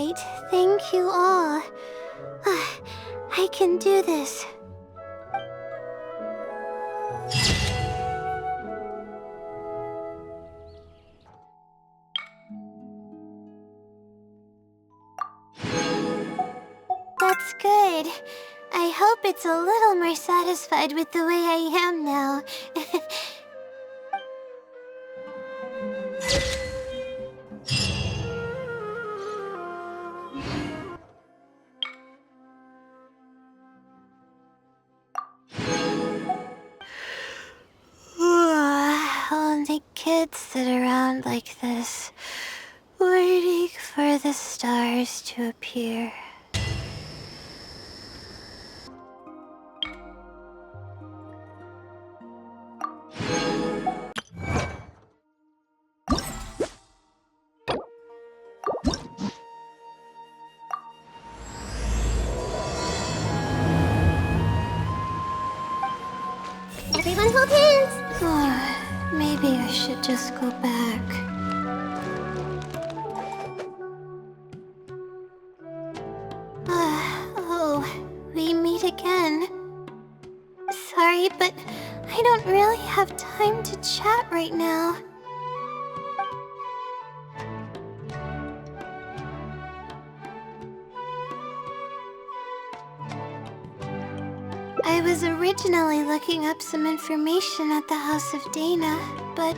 Alright, thank you all. I can do this. That's good. I hope it's a little more satisfied with the way I am now. Only kids sit around like this, waiting for the stars to appear. Everyone hold hands! Maybe I should just go back. Oh, we meet again. Sorry, but I don't really have time to chat right now. I was originally looking up some information at the House of Dana, but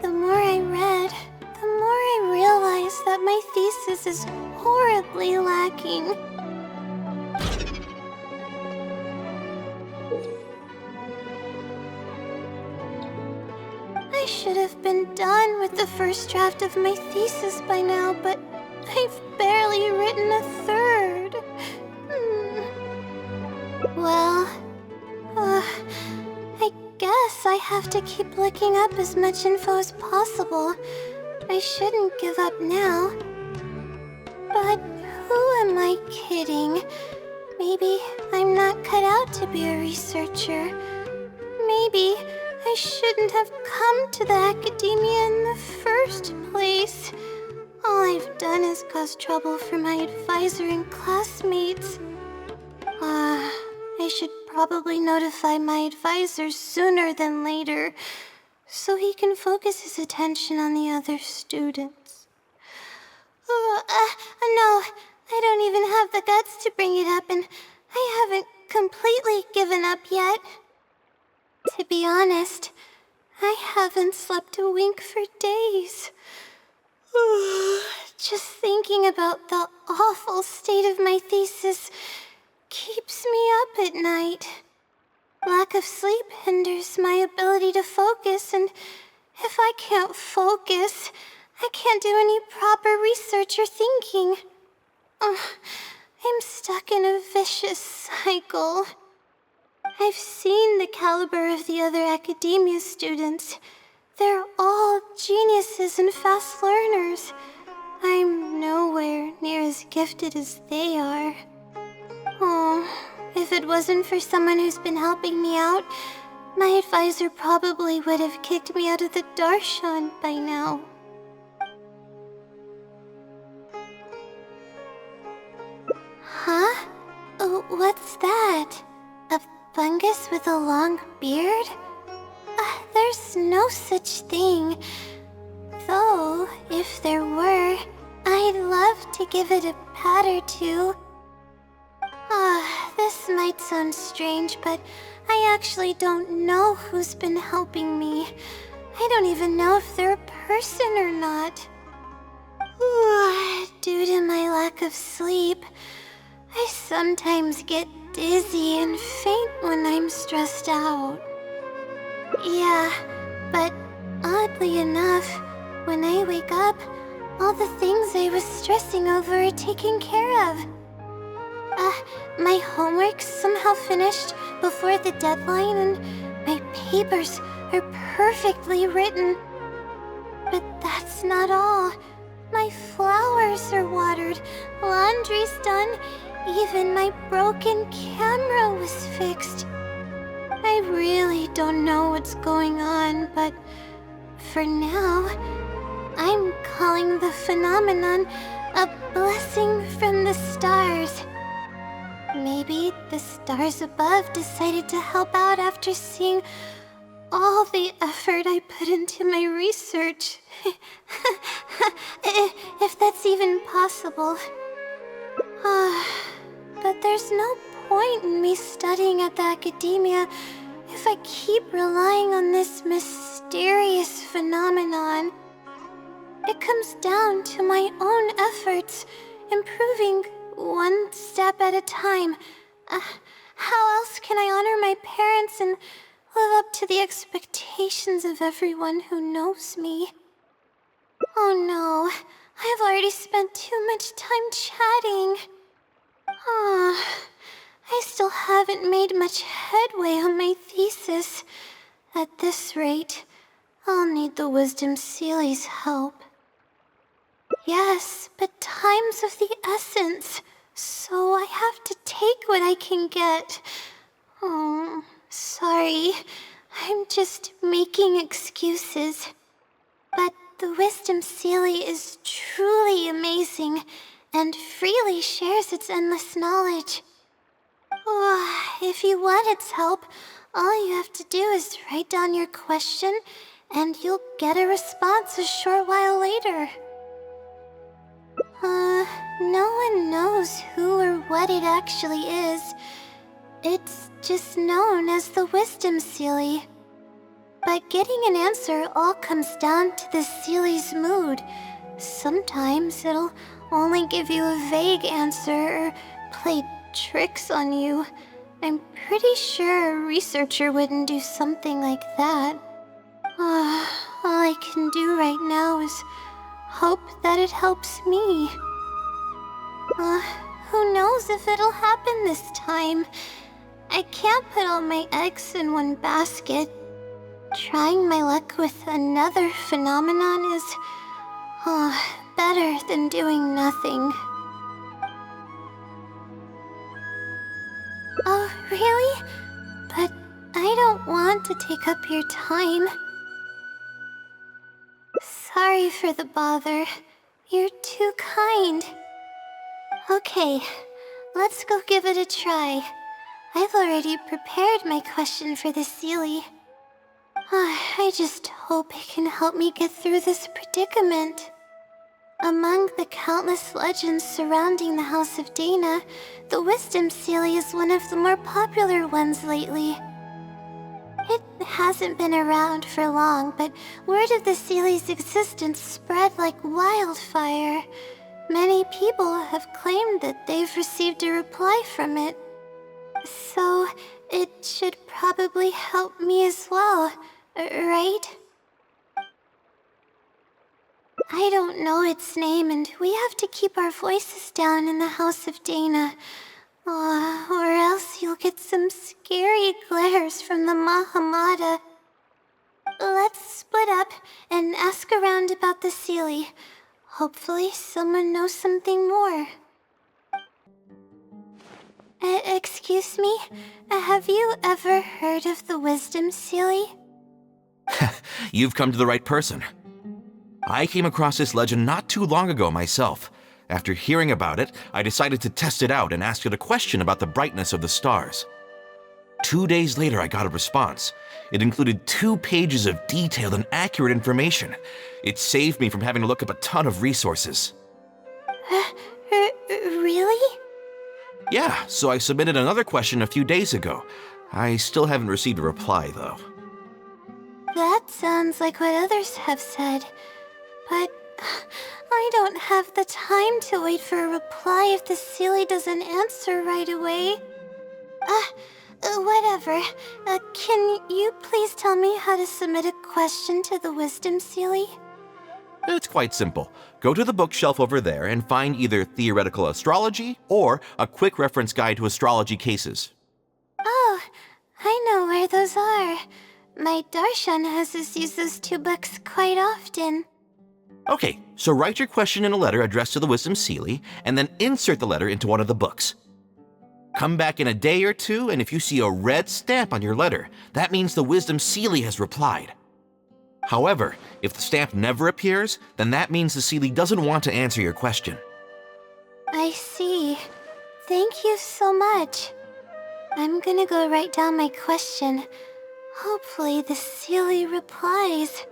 the more I read, the more I realized that my thesis is horribly lacking. I should have been done with the first draft of my thesis by now, but I've barely written a third. Well, I guess I have to keep looking up as much info as possible. I shouldn't give up now. But who am I kidding? Maybe I'm not cut out to be a researcher. Maybe I shouldn't have come to the academia in the first place. All I've done is cause trouble for my advisor and classmates. I should probably notify my advisor sooner than later, so he can focus his attention on the other students. No, I don't even have the guts to bring it up, and I haven't completely given up yet. To be honest, I haven't slept a wink for days. Just thinking about the awful state of my thesis keeps me up at night. Lack of sleep hinders my ability to focus, and if I can't focus, I can't do any proper research or thinking. I'm stuck in a vicious cycle. I've seen the caliber of the other academia students. They're all geniuses and fast learners. I'm nowhere near as gifted as they are. Oh, if it wasn't for someone who's been helping me out, my advisor probably would have kicked me out of the Darshan by now. Huh? Oh, what's that? A fungus with a long beard? There's no such thing. Though, if there were, I'd love to give it a pat or two. This might sound strange, but I actually don't know who's been helping me. I don't even know if they're a person or not. Due to my lack of sleep, I sometimes get dizzy and faint when I'm stressed out. Yeah, but oddly enough, when I wake up, all the things I was stressing over are taken care of. My homework's somehow finished before the deadline, and my papers are perfectly written. But that's not all. My flowers are watered, laundry's done, even my broken camera was fixed. I really don't know what's going on, but for now, I'm calling the phenomenon a blessing stars above decided to help out after seeing all the effort I put into my research. If that's even possible. But there's no point in me studying at the academia if I keep relying on this mysterious phenomenon. It comes down to my own efforts, improving one step at a time. How else can I honor my parents and live up to the expectations of everyone who knows me? Oh no, I've already spent too much time chatting. I still haven't made much headway on my thesis. At this rate, I'll need the Wisdom Seely's help. Yes, but time's of the essence, so I have to take what I can get. Oh, sorry. I'm just making excuses. But the Wisdom Seely is truly amazing and freely shares its endless knowledge. If you want its help, all you have to do is write down your question, and you'll get a response a short while later. No one knows who or what it actually is. It's just known as the Wisdom Seely. But getting an answer all comes down to the Seely's mood. Sometimes it'll only give you a vague answer or play tricks on you. I'm pretty sure a researcher wouldn't do something like that. All I can do right now is hope that it helps me. Who knows if it'll happen this time? I can't put all my eggs in one basket. Trying my luck with another phenomenon is better than doing nothing. Oh, really? But I don't want to take up your time. Sorry for the bother. You're too kind. Okay, let's go give it a try. I've already prepared my question for the Seely. I just hope it can help me get through this predicament. Among the countless legends surrounding the House of Dana, the Wisdom Seely is one of the more popular ones lately. It hasn't been around for long, but word of the Seely's existence spread like wildfire. Many people have claimed that they've received a reply from it. So, it should probably help me as well, right? I don't know its name, and we have to keep our voices down in the House of Dana. Or else you'll get some scary glares from the Mahamada. Let's split up and ask around about the Seely. Hopefully someone knows something more. Excuse me? Have you ever heard of the Wisdom Seely? You've come to the right person. I came across this legend not too long ago myself. After hearing about it, I decided to test it out and asked it a question about the brightness of the stars. 2 days later, I got a response. It included 2 pages of detailed and accurate information. It saved me from having to look up a ton of resources. Really? Yeah, so I submitted another question a few days ago. I still haven't received a reply, though. That sounds like what others have said. But I don't have the time to wait for a reply if the Seely doesn't answer right away. Whatever. Can you please tell me how to submit a question to the Wisdom Seely? It's quite simple. Go to the bookshelf over there and find either Theoretical Astrology or a quick reference guide to astrology cases. Oh, I know where those are. My Darshan has us use those 2 books quite often. Okay, so write your question in a letter addressed to the Wisdom Seely, and then insert the letter into one of the books. Come back in a day or 2, and if you see a red stamp on your letter, that means the Wisdom Seely has replied. However, if the stamp never appears, then that means the Seely doesn't want to answer your question. I see. Thank you so much. I'm gonna go write down my question. Hopefully the Sealy replies.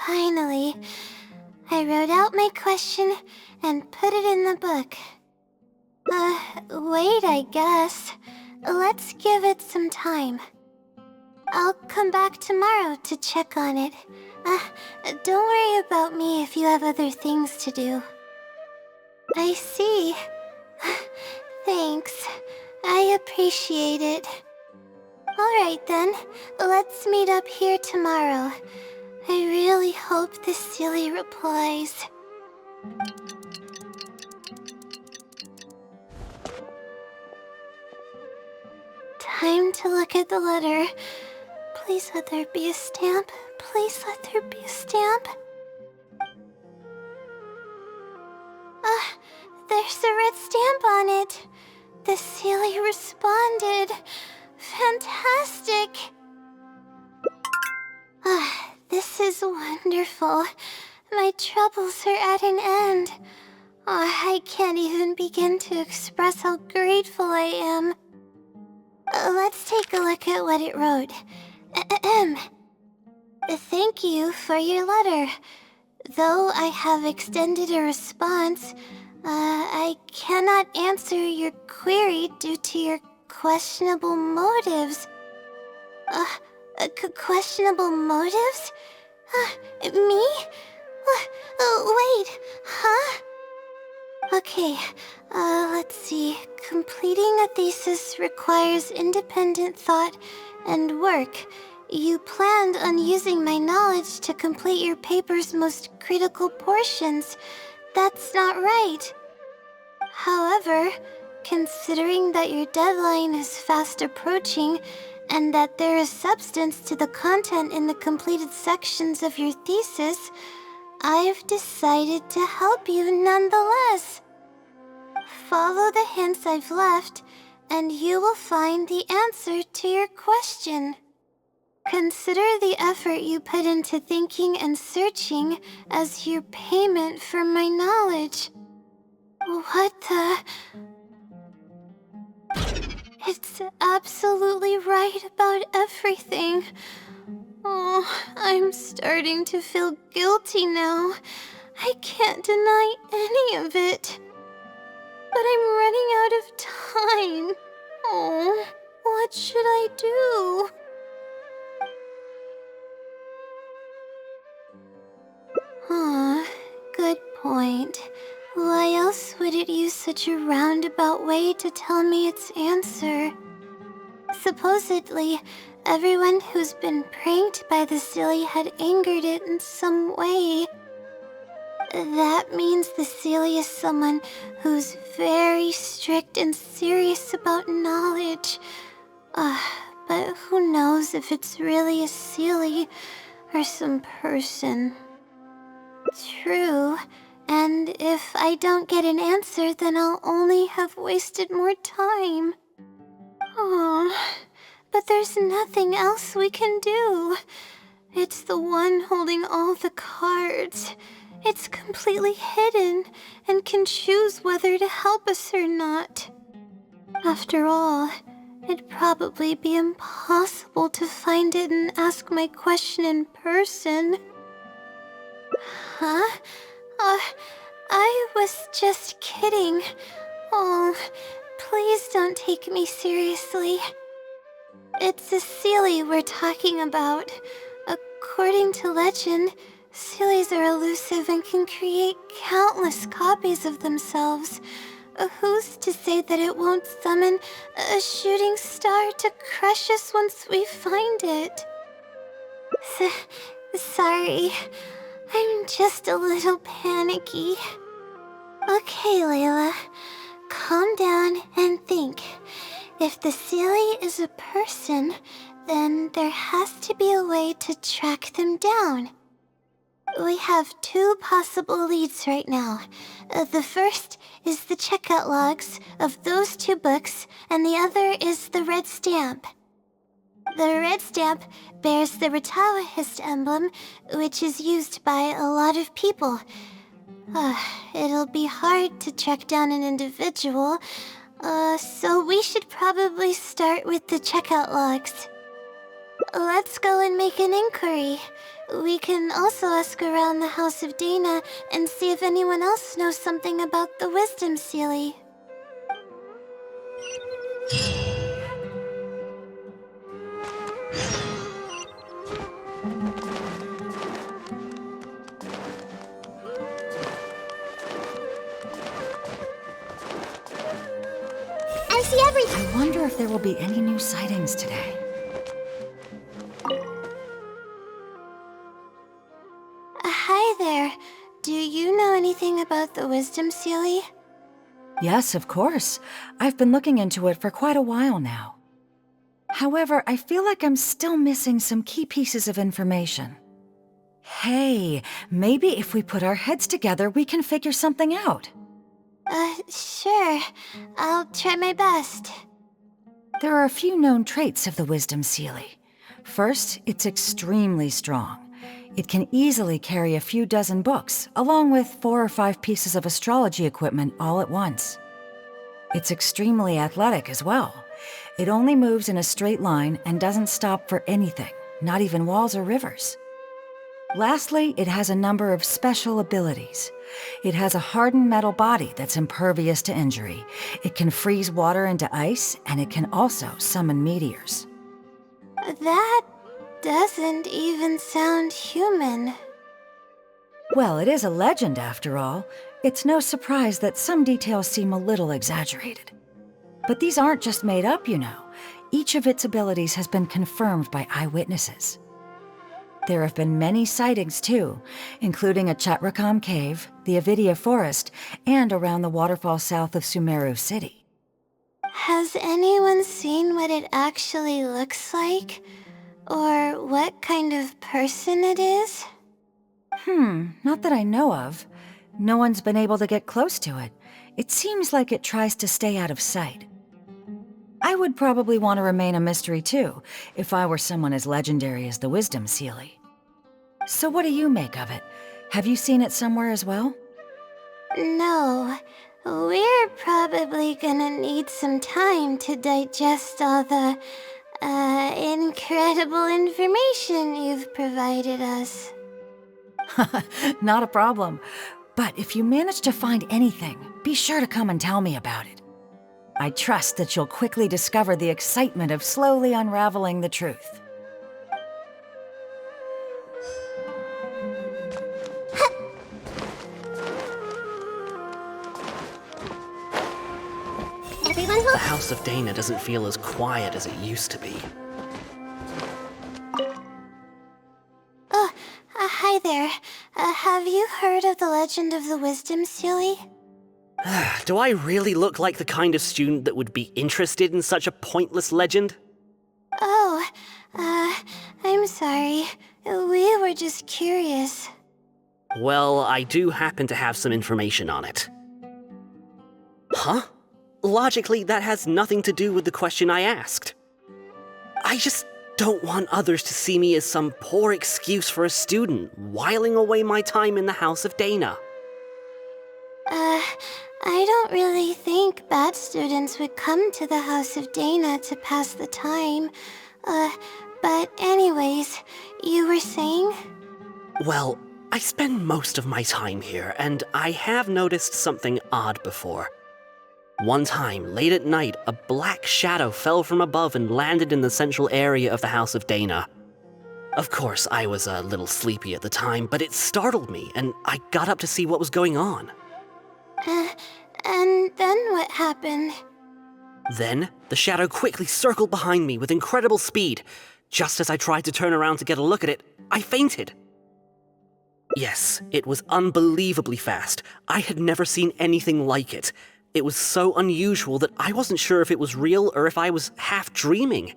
Finally, I wrote out my question and put it in the book. Wait, I guess. Let's give it some time. I'll come back tomorrow to check on it. Don't worry about me if you have other things to do. I see. Thanks. I appreciate it. Alright then, let's meet up here tomorrow. I really hope this Sealy replies. Time to look at the letter. Please let there be a stamp. Please let there be a stamp. There's a red stamp on it. The Sealy responded. Fantastic. This is wonderful. My troubles are at an end. I can't even begin to express how grateful I am. Let's take a look at what it wrote. Thank you for your letter. Though I have extended a response, I cannot answer your query due to your questionable motives. Questionable motives? Me? Wait, huh? Okay, let's see. Completing a thesis requires independent thought and work. You planned on using my knowledge to complete your paper's most critical portions. That's not right. However, considering that your deadline is fast approaching, and that there is substance to the content in the completed sections of your thesis, I've decided to help you nonetheless. Follow the hints I've left, and you will find the answer to your question. Consider the effort you put into thinking and searching as your payment for my knowledge. What the... It's absolutely right about everything. Oh, I'm starting to feel guilty now. I can't deny any of it. But I'm running out of time. Oh, what should I do? Good point. Why else would it use such a roundabout way to tell me its answer? Supposedly, everyone who's been pranked by the Sealy had angered it in some way. That means the Sealy is someone who's very strict and serious about knowledge. But who knows if it's really a Sealy or some person. True, and if I don't get an answer, then I'll only have wasted more time. But there's nothing else we can do. It's the one holding all the cards. It's completely hidden and can choose whether to help us or not. After all, it'd probably be impossible to find it and ask my question in person. Huh? I was just kidding. Oh, please don't take me seriously. It's a Sealy we're talking about. According to legend, Sealys are elusive and can create countless copies of themselves. Who's to say that it won't summon a shooting star to crush us once we find it? Sorry. I'm just a little panicky. Okay, Layla. Calm down and think. If the Sealy is a person, then there has to be a way to track them down. We have two possible leads right now. The first is the checkout logs of those two books, and the other is the red stamp. The red stamp bears the Retawahist emblem, which is used by a lot of people. It'll be hard to track down an individual, so we should probably start with the checkout logs. Let's go and make an inquiry. We can also ask around the House of Dana and see if anyone else knows something about the Wisdom Sealy. I see everything. I wonder if there will be any new sightings today. Hi there. Do you know anything about the Wisdom Sealy? Yes, of course. I've been looking into it for quite a while now. However, I feel like I'm still missing some key pieces of information. Hey, maybe if we put our heads together, we can figure something out. Sure. I'll try my best. There are a few known traits of the Wisdom Sealy. First, it's extremely strong. It can easily carry a few dozen books, along with 4 or 5 pieces of astrology equipment all at once. It's extremely athletic as well. It only moves in a straight line and doesn't stop for anything, not even walls or rivers. Lastly, it has a number of special abilities. It has a hardened metal body that's impervious to injury. It can freeze water into ice, and it can also summon meteors. That doesn't even sound human. Well, it is a legend after all. It's no surprise that some details seem a little exaggerated. But these aren't just made up, you know. Each of its abilities has been confirmed by eyewitnesses. There have been many sightings too, including a Chatrakam cave, the Avidia forest, and around the waterfall south of Sumeru City. Has anyone seen what it actually looks like? Or what kind of person it is? Not that I know of. No one's been able to get close to it. It seems like it tries to stay out of sight. I would probably want to remain a mystery too, if I were someone as legendary as the Wisdom Sealy. So what do you make of it? Have you seen it somewhere as well? No. We're probably gonna need some time to digest all the, incredible information you've provided us. Not a problem. But if you manage to find anything, be sure to come and tell me about it. I trust that you'll quickly discover the excitement of slowly unraveling the truth. Everyone The House of Dana doesn't feel as quiet as it used to be. Hi there. Have you heard of the legend of the Wisdom Sealy? Do I really look like the kind of student that would be interested in such a pointless legend? Oh, I'm sorry. We were just curious. Well, I do happen to have some information on it. Huh? Logically, that has nothing to do with the question I asked. I just don't want others to see me as some poor excuse for a student whiling away my time in the House of Dana. I don't really think bad students would come to the House of Dana to pass the time. But anyways, you were saying? Well, I spend most of my time here, and I have noticed something odd before. One time, late at night, a black shadow fell from above and landed in the central area of the House of Dana. Of course, I was a little sleepy at the time, but it startled me, and I got up to see what was going on. And then what happened? Then, the shadow quickly circled behind me with incredible speed. Just as I tried to turn around to get a look at it, I fainted. Yes, it was unbelievably fast. I had never seen anything like it. It was so unusual that I wasn't sure if it was real or if I was half dreaming.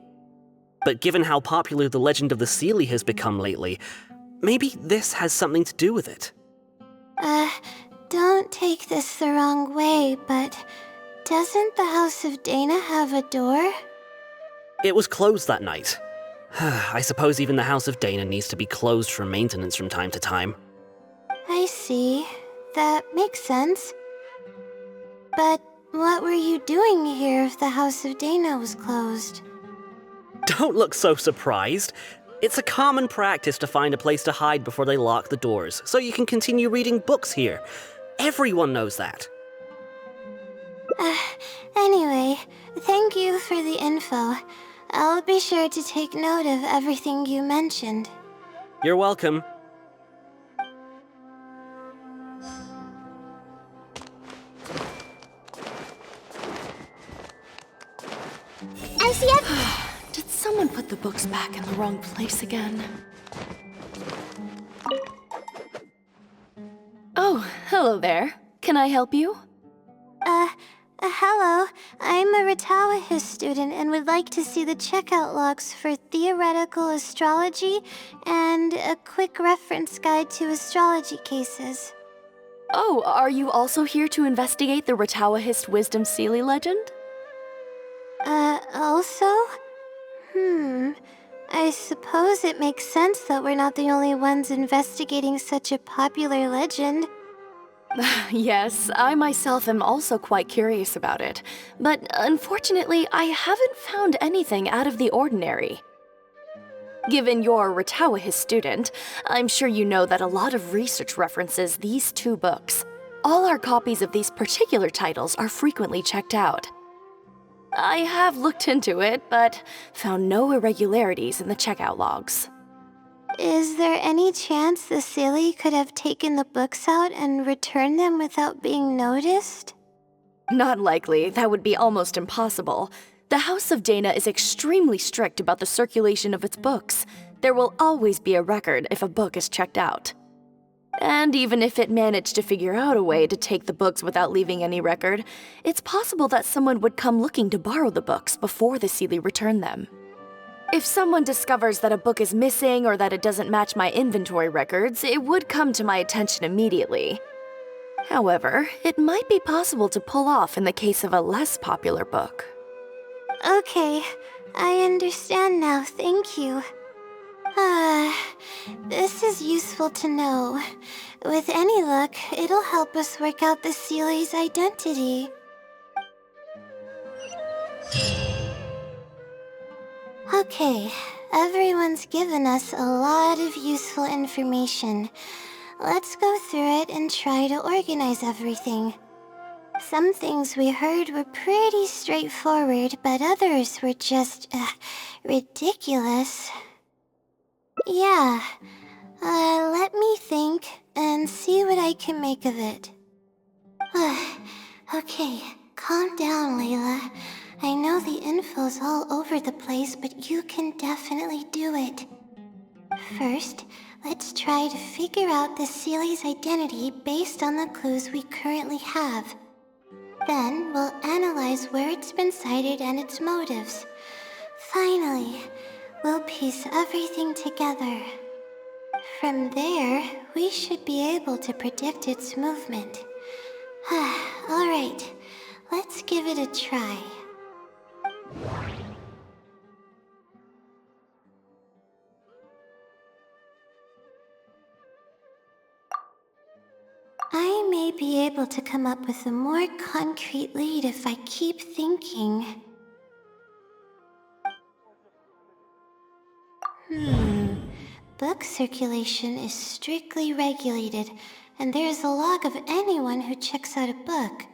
But given how popular the legend of the Sealy has become lately, maybe this has something to do with it. Don't take this the wrong way, but doesn't the House of Dana have a door? It was closed that night. I suppose even the House of Dana needs to be closed for maintenance from time to time. I see. That makes sense. But what were you doing here if the House of Dana was closed? Don't look so surprised. It's a common practice to find a place to hide before they lock the doors, so you can continue reading books here. Everyone knows that. Anyway, thank you for the info. I'll be sure to take note of everything you mentioned. You're welcome. I see everything. Did someone put the books back in the wrong place again? Oh, hello there. Can I help you? Hello. I'm a Retawahist student and would like to see the checkout logs for theoretical astrology and a quick reference guide to astrology cases. Oh, are you also here to investigate the Retawahist Wisdom Sealy legend? Also? I suppose it makes sense that we're not the only ones investigating such a popular legend. Yes, I myself am also quite curious about it, but unfortunately, I haven't found anything out of the ordinary. Given you're a Retawahist student, I'm sure you know that a lot of research references these two books. All our copies of these particular titles are frequently checked out. I have looked into it, but found no irregularities in the checkout logs. Is there any chance the Sealy could have taken the books out and returned them without being noticed? Not likely. That would be almost impossible. The House of Dana is extremely strict about the circulation of its books. There will always be a record if a book is checked out. And even if it managed to figure out a way to take the books without leaving any record, it's possible that someone would come looking to borrow the books before the Sealy returned them. If someone discovers that a book is missing or that it doesn't match my inventory records, it would come to my attention immediately. However, it might be possible to pull off in the case of a less popular book. Okay, I understand now, thank you. This is useful to know. With any luck, it'll help us work out the Sealy's identity. Okay, everyone's given us a lot of useful information. Let's go through it and try to organize everything. Some things we heard were pretty straightforward, but others were just, ridiculous. Yeah, let me think and see what I can make of it. Okay, calm down, Layla. I know the info's all over the place, but you can definitely do it. First, let's try to figure out the Sealy's identity based on the clues we currently have. Then, we'll analyze where it's been sighted and its motives. Finally, we'll piece everything together. From there, we should be able to predict its movement. Alright, let's give it a try. I may be able to come up with a more concrete lead if I keep thinking. Book circulation is strictly regulated, and there is a log of anyone who checks out a book.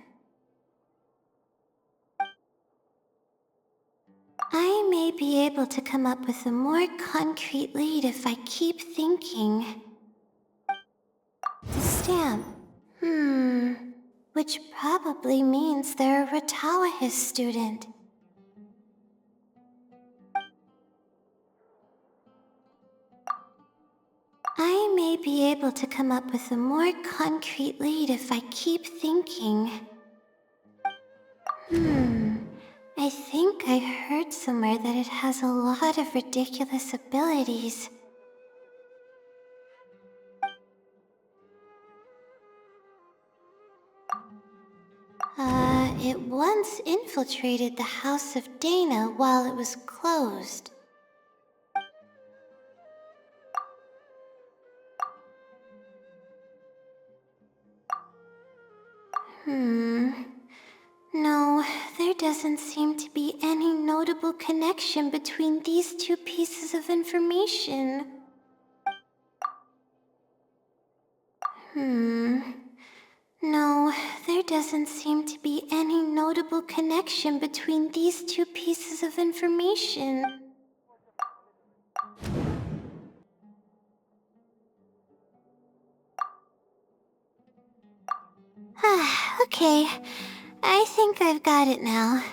I may be able to come up with a more concrete lead if I keep thinking. The stamp. Which probably means they're a Retawahist student. I may be able to come up with a more concrete lead if I keep thinking. I think I heard somewhere that it has a lot of ridiculous abilities. It once infiltrated the House of Dana while it was closed. doesn't seem to be any notable connection between these two pieces of information. No, there doesn't seem to be any notable connection between these two pieces of information. Okay, I think I've got it now.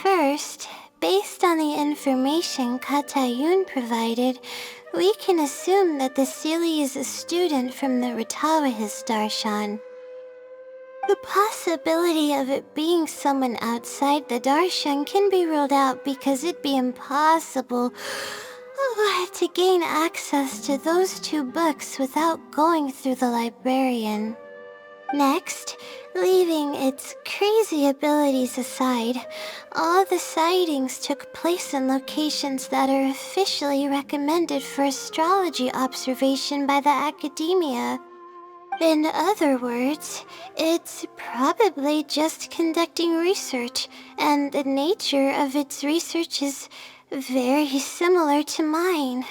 First, based on the information Katayun provided, we can assume that the Seelie is a student from the Ratawahis Darshan. The possibility of it being someone outside the Darshan can be ruled out because it'd be impossible to gain access to those two books without going through the librarian. Next, leaving its crazy abilities aside, all the sightings took place in locations that are officially recommended for astrology observation by the academia. In other words, it's probably just conducting research, and the nature of its research is very similar to mine.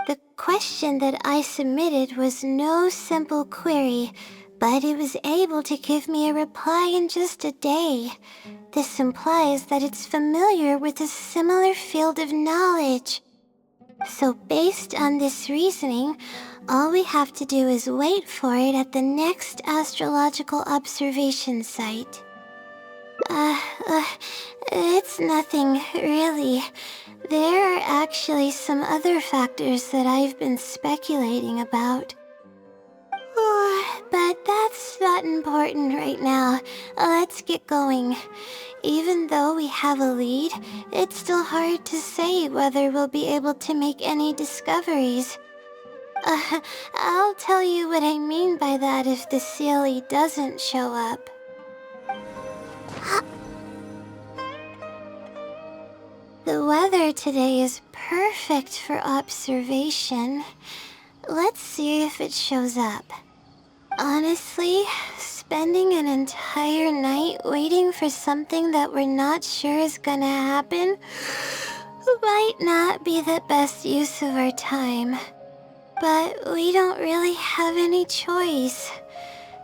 The question that I submitted was no simple query, but it was able to give me a reply in just a day. This implies that it's familiar with a similar field of knowledge. So based on this reasoning, all we have to do is wait for it at the next astrological observation site. It's nothing, really. There are actually some other factors that I've been speculating about. But that's not important right now. Let's get going. Even though we have a lead, it's still hard to say whether we'll be able to make any discoveries. I'll tell you what I mean by that if the Seelie doesn't show up. The weather today is perfect for observation. Let's see if it shows up. Honestly, spending an entire night waiting for something that we're not sure is gonna happen might not be the best use of our time. But we don't really have any choice.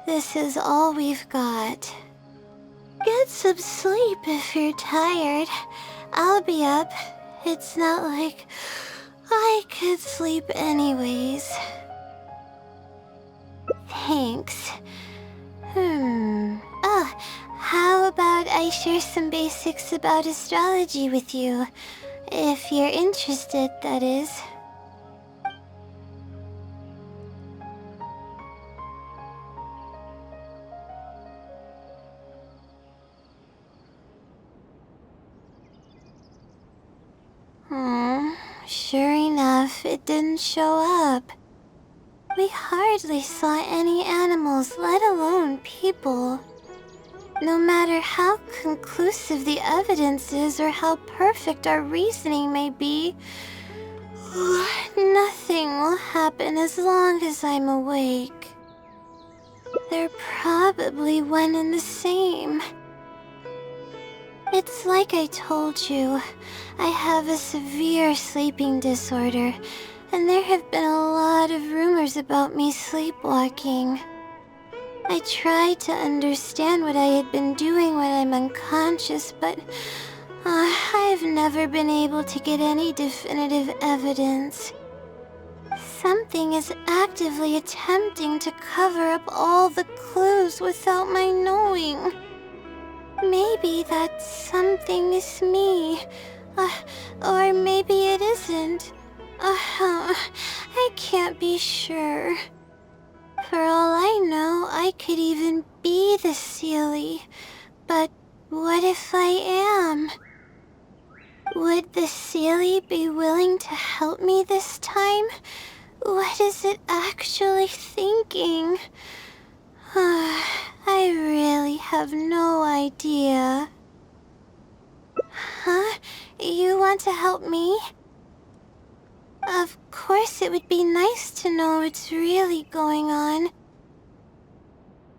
This is all we've got. Get some sleep if you're tired. I'll be up. It's not like I could sleep anyways. Thanks. Oh, how about I share some basics about astrology with you? If you're interested, that is. Sure enough, it didn't show up. We hardly saw any animals, let alone people. No matter how conclusive the evidence is or how perfect our reasoning may be, nothing will happen as long as I'm awake. They're probably one and the same. It's like I told you, I have a severe sleeping disorder, and there have been a lot of rumors about me sleepwalking. I tried to understand what I had been doing when I'm unconscious, but I've never been able to get any definitive evidence. Something is actively attempting to cover up all the clues without my knowing. Maybe that something is me, or maybe it isn't. I can't be sure. For all I know, I could even be the Seelie. But what if I am? Would the Seelie be willing to help me this time? What is it actually thinking? I really have no idea. Huh? You want to help me? Of course, it would be nice to know what's really going on.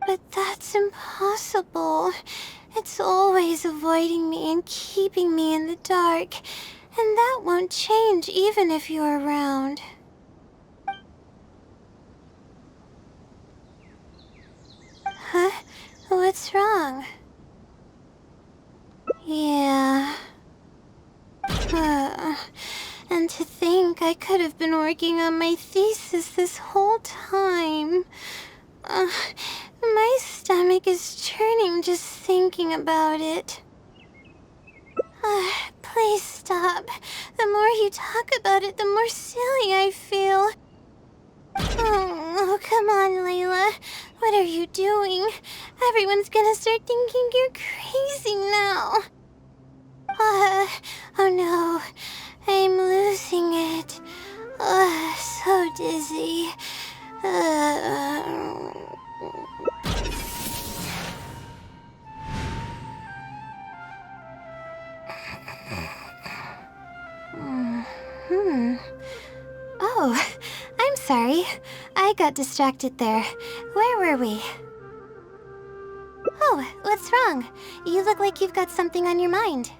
But that's impossible. It's always avoiding me and keeping me in the dark, and that won't change even if you're around. Huh? What's wrong? Yeah. And to think I could have been working on my thesis this whole time. My stomach is churning just thinking about it. Please stop. The more you talk about it, the more silly I feel. Oh, come on, Layla. What are you doing? Everyone's gonna start thinking you're crazy now. Oh no. I'm losing it. So dizzy. Oh, I'm sorry. I got distracted there. Where were we? Oh, what's wrong? You look like you've got something on your mind.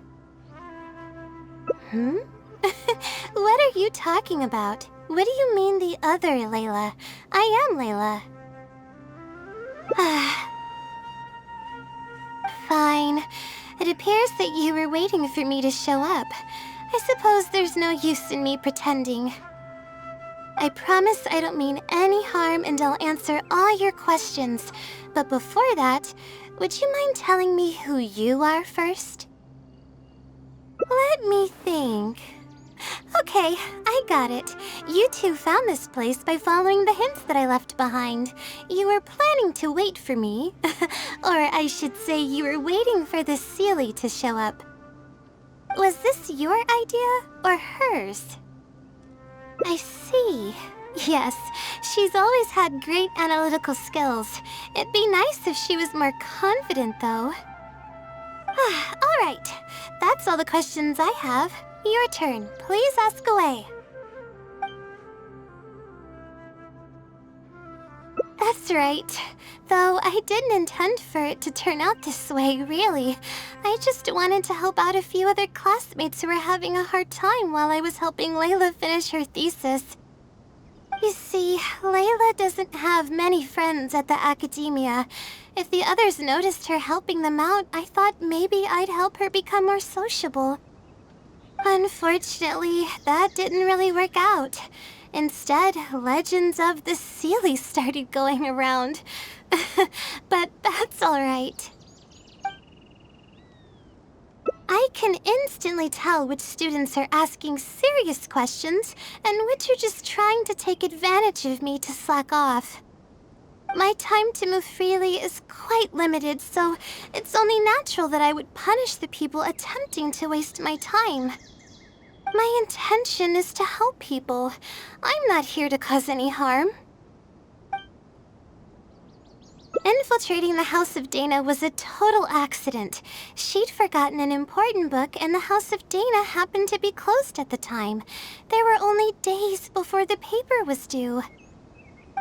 What are you talking about? What do you mean the other Layla? I am Layla. Fine. It appears that you were waiting for me to show up. I suppose there's no use in me pretending. I promise I don't mean any harm and I'll answer all your questions. But before that, would you mind telling me who you are first? Let me think. Okay, I got it. You two found this place by following the hints that I left behind. You were planning to wait for me. Or I should say you were waiting for the Seelie to show up. Was this your idea or hers? I see. Yes, she's always had great analytical skills. It'd be nice if she was more confident, though. All right, that's all the questions I have. Your turn. Please ask away. That's right. Though I didn't intend for it to turn out this way, really. I just wanted to help out a few other classmates who were having a hard time while I was helping Layla finish her thesis. You see, Layla doesn't have many friends at the academia. If the others noticed her helping them out, I thought maybe I'd help her become more sociable. Unfortunately, that didn't really work out. Instead, legends of the Seelie started going around. But that's alright. I can instantly tell which students are asking serious questions and which are just trying to take advantage of me to slack off. My time to move freely is quite limited, so it's only natural that I would punish the people attempting to waste my time. My intention is to help people. I'm not here to cause any harm. Infiltrating the House of Dana was a total accident. She'd forgotten an important book, and the House of Dana happened to be closed at the time. There were only days before the paper was due.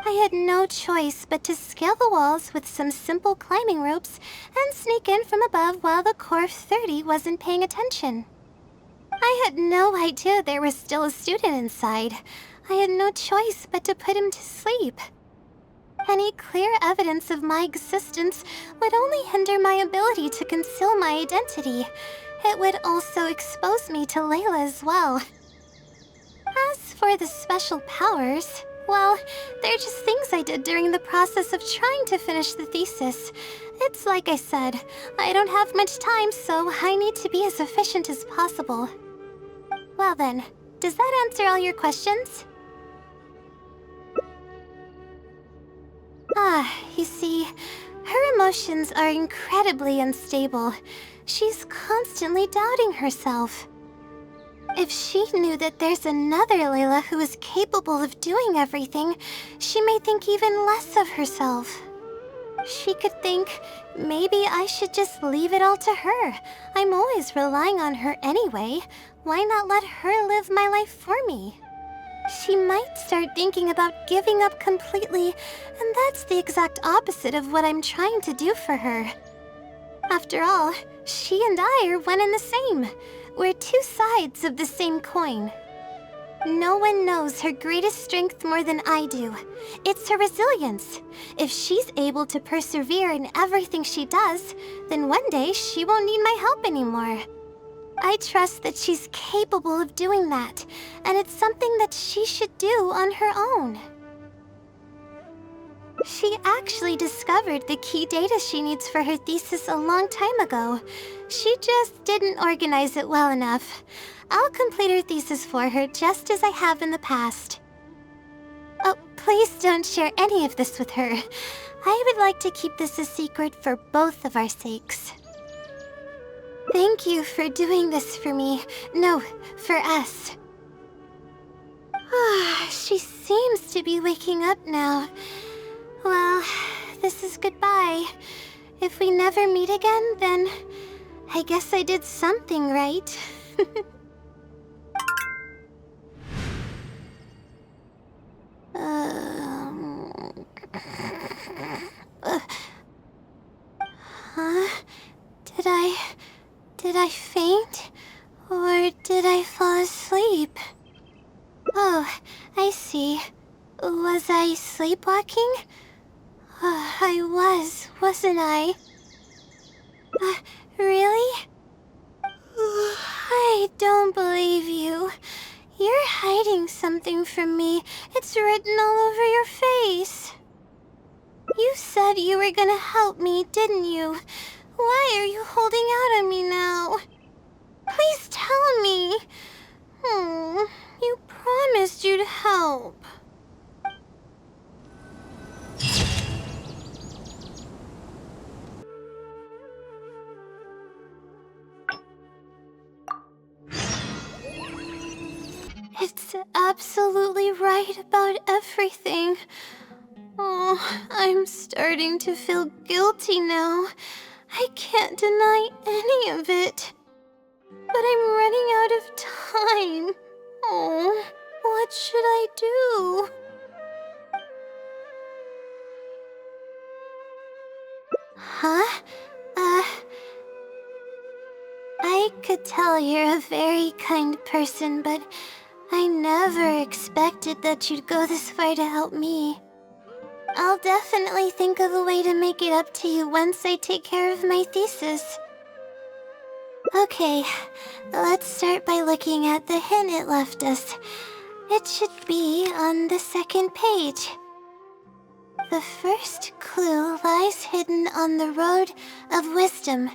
I had no choice but to scale the walls with some simple climbing ropes and sneak in from above while the Core 30 wasn't paying attention. I had no idea there was still a student inside. I had no choice but to put him to sleep. Any clear evidence of my existence would only hinder my ability to conceal my identity. It would also expose me to Layla as well. As for the special powers, well, they're just things I did during the process of trying to finish the thesis. It's like I said, I don't have much time, so I need to be as efficient as possible. Well then, does that answer all your questions? You see, her emotions are incredibly unstable. She's constantly doubting herself. If she knew that there's another Layla who is capable of doing everything, she may think even less of herself. She could think, maybe I should just leave it all to her. I'm always relying on her anyway. Why not let her live my life for me? She might start thinking about giving up completely, and that's the exact opposite of what I'm trying to do for her. After all, she and I are one and the same. We're two sides of the same coin. No one knows her greatest strength more than I do. It's her resilience. If she's able to persevere in everything she does, then one day she won't need my help anymore. I trust that she's capable of doing that, and it's something that she should do on her own. She actually discovered the key data she needs for her thesis a long time ago. She just didn't organize it well enough. I'll complete her thesis for her just as I have in the past. Oh, please don't share any of this with her. I would like to keep this a secret for both of our sakes. Thank you for doing this for me. No, for us. She seems to be waking up now. Well, this is goodbye. If we never meet again, then I guess I did something right. Huh? Did I faint? Or did I fall asleep? Oh, I see. Was I sleepwalking? I was, wasn't I? Really? I don't believe you. You're hiding something from me. It's written all over your face. You said you were gonna help me, didn't you? Why are you holding out on me now? Please tell me. You promised you'd help. It's absolutely right about everything. Oh, I'm starting to feel guilty now. I can't deny any of it. But I'm running out of time. Oh, what should I do? Huh? I could tell you're a very kind person, but I never expected that you'd go this far to help me. I'll definitely think of a way to make it up to you once I take care of my thesis. Okay, let's start by looking at the hint it left us. It should be on the second page. The first clue lies hidden on the road of wisdom.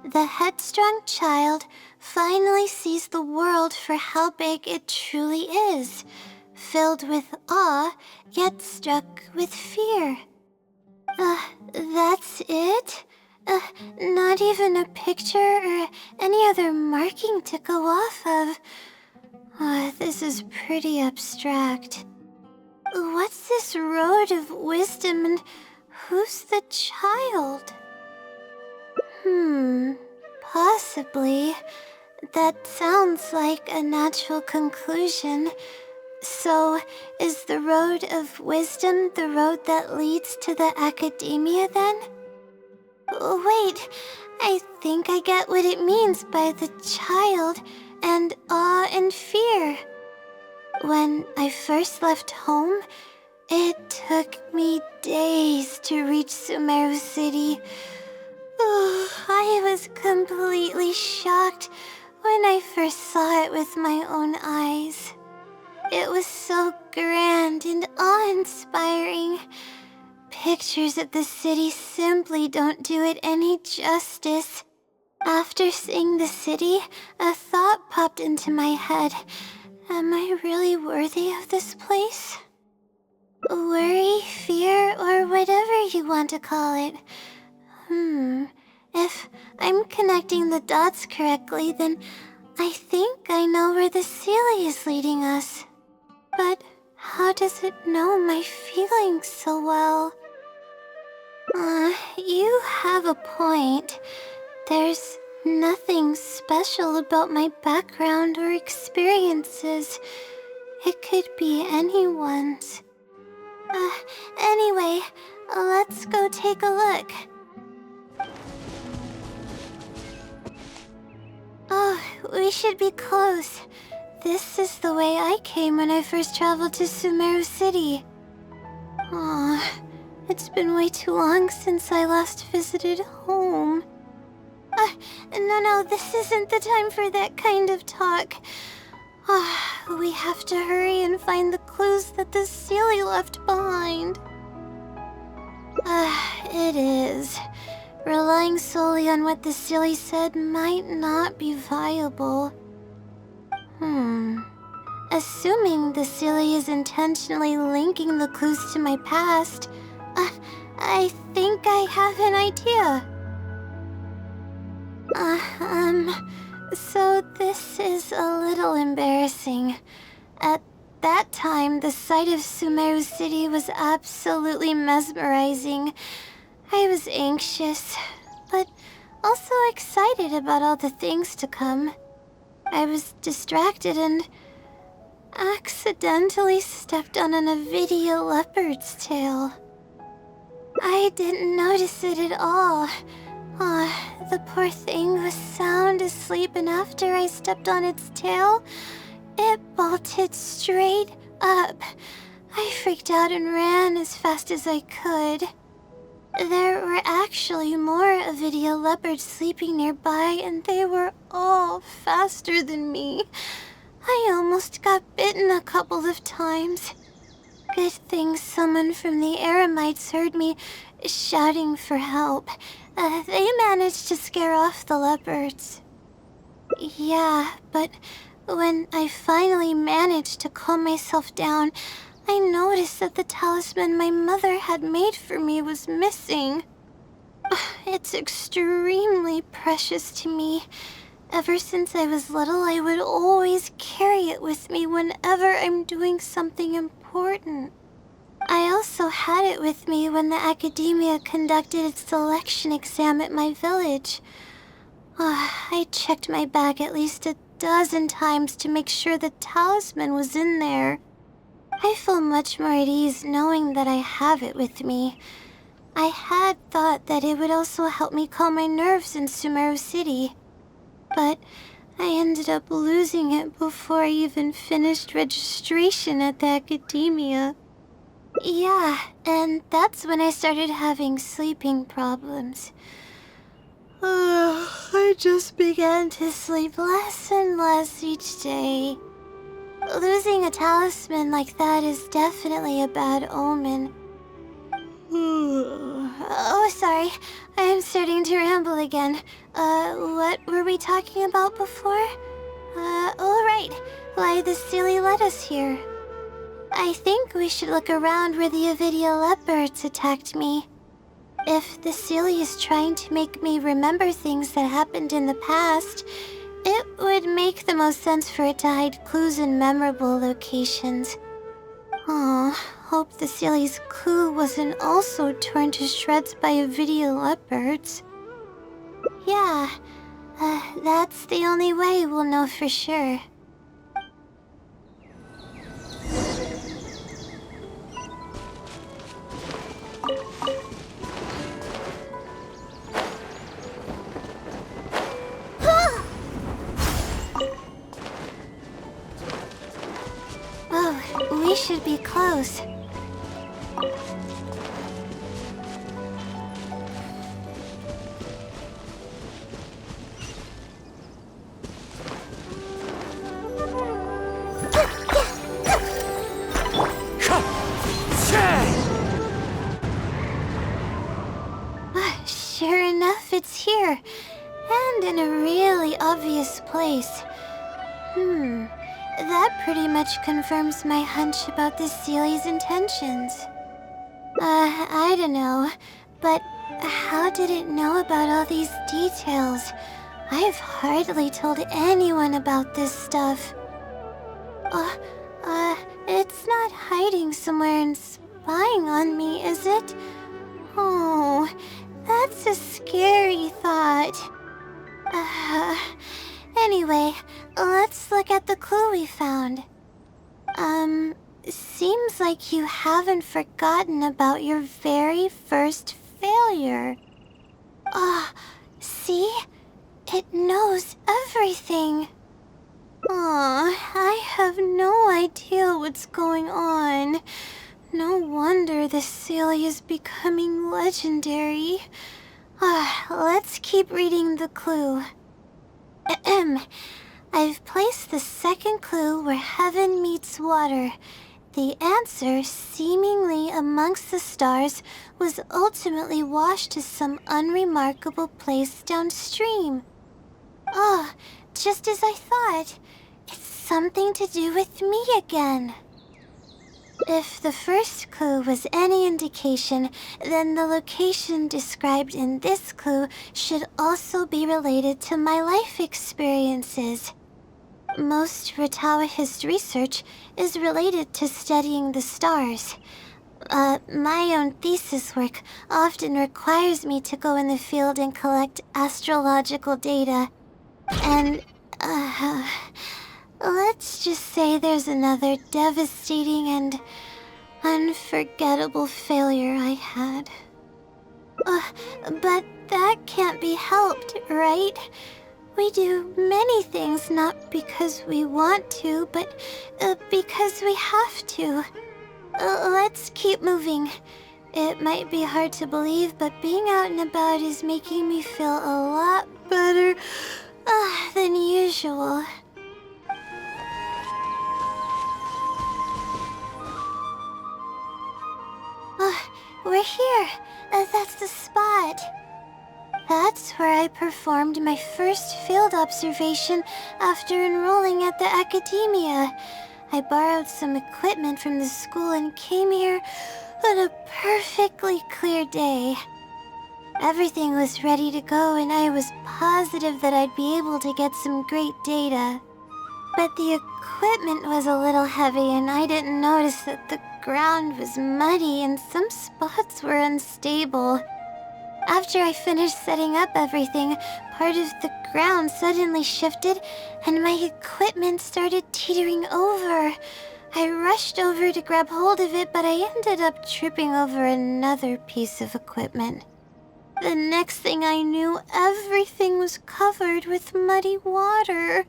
The headstrong child finally sees the world for how big it truly is, filled with awe, yet struck with fear. That's it? Not even a picture or any other marking to go off of. This is pretty abstract. What's this road of wisdom and who's the child? Possibly. That sounds like a natural conclusion. So, is the road of wisdom the road that leads to the academia then? Wait, I think I get what it means by the child and awe and fear. When I first left home, it took me days to reach Sumeru City. I was completely shocked when I first saw it with my own eyes. It was so grand and awe-inspiring. Pictures of the city simply don't do it any justice. After seeing the city, a thought popped into my head. Am I really worthy of this place? Worry, fear, or whatever you want to call it. If I'm connecting the dots correctly, then I think I know where the Sealy is leading us. But how does it know my feelings so well? You have a point. There's nothing special about my background or experiences. It could be anyone's. Anyway, let's go take a look. Oh, we should be close. This is the way I came when I first traveled to Sumeru City. Aw, it's been way too long since I last visited home. No, this isn't the time for that kind of talk. We have to hurry and find the clues that the Seelie left behind. It is. Relying solely on what the Seelie said might not be viable. Assuming the Seelie is intentionally linking the clues to my past, I think I have an idea. So this is a little embarrassing. At that time, the sight of Sumeru City was absolutely mesmerizing. I was anxious, but also excited about all the things to come. I was distracted and accidentally stepped on an Avidia leopard's tail. I didn't notice it at all. The poor thing was sound asleep, and after I stepped on its tail, it bolted straight up. I freaked out and ran as fast as I could. There were actually more Avidia leopards sleeping nearby, and they were all faster than me. I almost got bitten a couple of times. Good thing someone from the Eremites heard me shouting for help. They managed to scare off the leopards. Yeah, but when I finally managed to calm myself down, I noticed that the talisman my mother had made for me was missing. It's extremely precious to me. Ever since I was little, I would always carry it with me whenever I'm doing something important. I also had it with me when the academia conducted its selection exam at my village. I checked my bag at least a dozen times to make sure the talisman was in there. I feel much more at ease knowing that I have it with me. I had thought that it would also help me calm my nerves in Sumeru City, but I ended up losing it before I even finished registration at the academia. Yeah, and that's when I started having sleeping problems. I just began to sleep less and less each day. Losing a talisman like that is definitely a bad omen. Oh, sorry. I'm starting to ramble again. What were we talking about before? Oh, right. Why the Seelie led us here. I think we should look around where the Avidia leopards attacked me. If the Seelie is trying to make me remember things that happened in the past, it would make the most sense for it to hide clues in memorable locations. Hope the Seelie's clue wasn't also torn to shreds by Avidia leopards. Yeah, that's the only way we'll know for sure. Oh, we should be close. Sure enough, it's here. And in a really obvious place. That pretty much confirms my hunch about the Seelie's intentions. I don't know, but how did it know about all these details? I've hardly told anyone about this stuff. It's not hiding somewhere and spying on me, is it? Oh, that's a scary thought. Anyway, let's look at the clue we found. Seems like you haven't forgotten about your very first failure. See? It knows everything. Aw, I have no idea what's going on. No wonder this Sealy is becoming legendary. Let's keep reading the clue. Ahem. I've placed the second clue where heaven meets water. The answer, seemingly amongst the stars, was ultimately washed to some unremarkable place downstream. Oh, just as I thought. It's something to do with me again. If the first clue was any indication, then the location described in this clue should also be related to my life experiences. Most Ratawa's research is related to studying the stars. My own thesis work often requires me to go in the field and collect astrological data. And, let's just say there's another devastating and unforgettable failure I had. But that can't be helped, right? We do many things not because we want to, but because we have to. Let's keep moving. It might be hard to believe, but being out and about is making me feel a lot better than usual. We're here. That's the spot. That's where I performed my first field observation after enrolling at the academia. I borrowed some equipment from the school and came here on a perfectly clear day. Everything was ready to go and I was positive that I'd be able to get some great data. But the equipment was a little heavy and I didn't notice that the ground was muddy and some spots were unstable. After I finished setting up everything, part of the ground suddenly shifted and my equipment started teetering over. I rushed over to grab hold of it, but I ended up tripping over another piece of equipment. The next thing I knew, everything was covered with muddy water.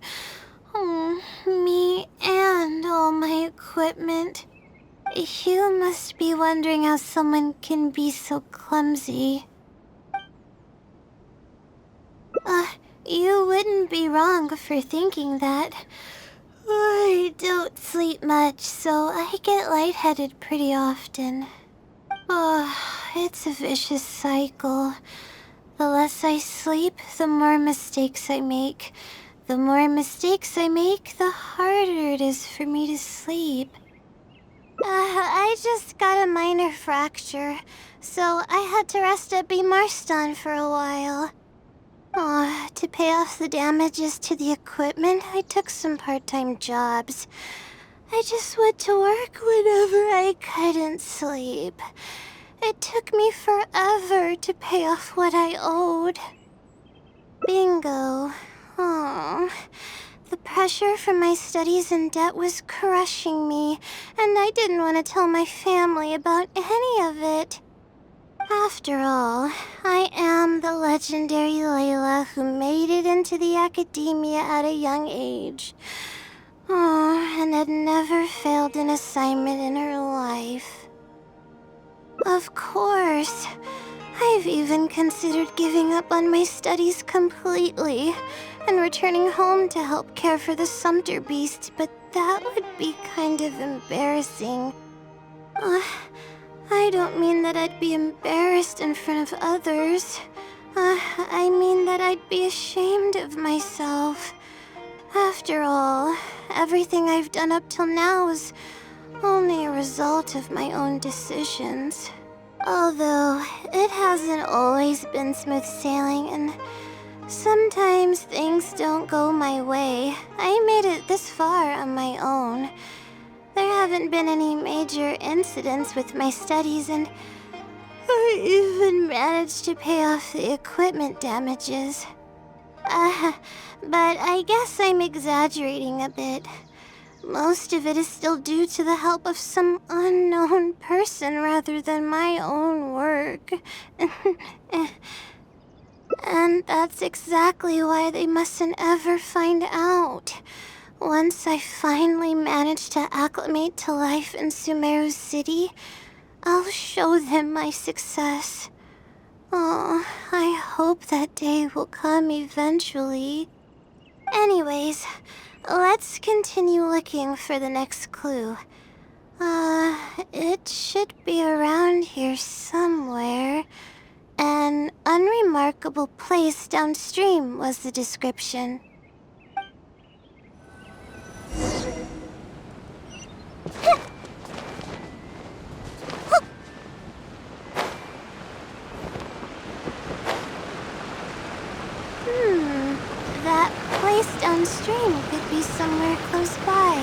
Oh, me and all my equipment. You must be wondering how someone can be so clumsy. You wouldn't be wrong for thinking that. I don't sleep much, so I get lightheaded pretty often. It's a vicious cycle. The less I sleep, the more mistakes I make. The more mistakes I make, the harder it is for me to sleep. I just got a minor fracture, so I had to rest at B. Marston for a while. To pay off the damages to the equipment, I took some part-time jobs. I just went to work whenever I couldn't sleep. It took me forever to pay off what I owed. Bingo. The pressure from my studies and debt was crushing me, and I didn't want to tell my family about any of it. After all, I am the legendary Layla who made it into the academia at a young age. And had never failed an assignment in her life. Of course, I've even considered giving up on my studies completely and returning home to help care for the Sumter beast, but that would be kind of embarrassing. I don't mean that I'd be embarrassed in front of others. I mean that I'd be ashamed of myself. After all, everything I've done up till now is only a result of my own decisions. Although, it hasn't always been smooth sailing, and sometimes things don't go my way. I made it this far on my own. There haven't been any major incidents with my studies, and I even managed to pay off the equipment damages. But I guess I'm exaggerating a bit. Most of it is still due to the help of some unknown person rather than my own work. And that's exactly why they mustn't ever find out. Once I finally manage to acclimate to life in Sumeru City, I'll show them my success. Oh, I hope that day will come eventually. Anyways, let's continue looking for the next clue. It should be around here somewhere. An unremarkable place downstream was the description. That place downstream could be somewhere close by.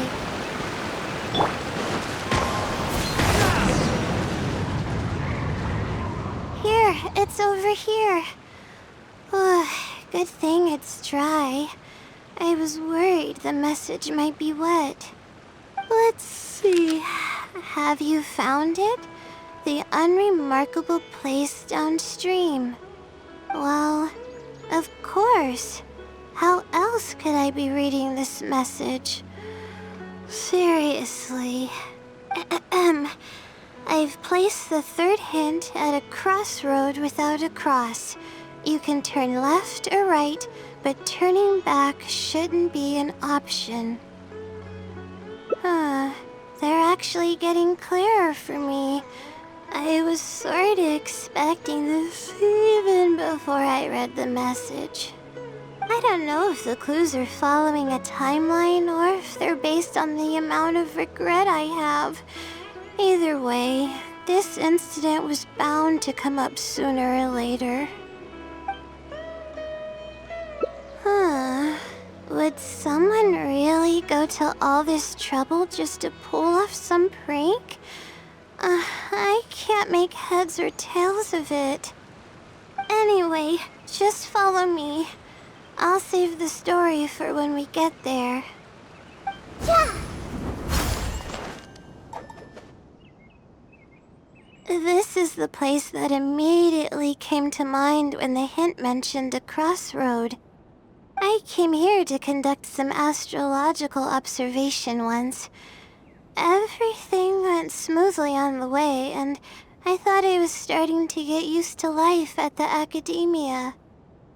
Here, it's over here. Good thing it's dry. I was worried the message might be wet. Let's see. Have you found it? The unremarkable place downstream. Well, of course. How else could I be reading this message? Seriously. I've placed the third hint at a crossroad without a cross. You can turn left or right, but turning back shouldn't be an option. They're actually getting clearer for me. I was sort of expecting this even before I read the message. I don't know if the clues are following a timeline or if they're based on the amount of regret I have. Either way, this incident was bound to come up sooner or later. Would someone really go to all this trouble just to pull off some prank? I can't make heads or tails of it. Anyway, just follow me. I'll save the story for when we get there. Yeah! This is the place that immediately came to mind when the hint mentioned a crossroad. I came here to conduct some astrological observation once. Everything went smoothly on the way, and I thought I was starting to get used to life at the academia.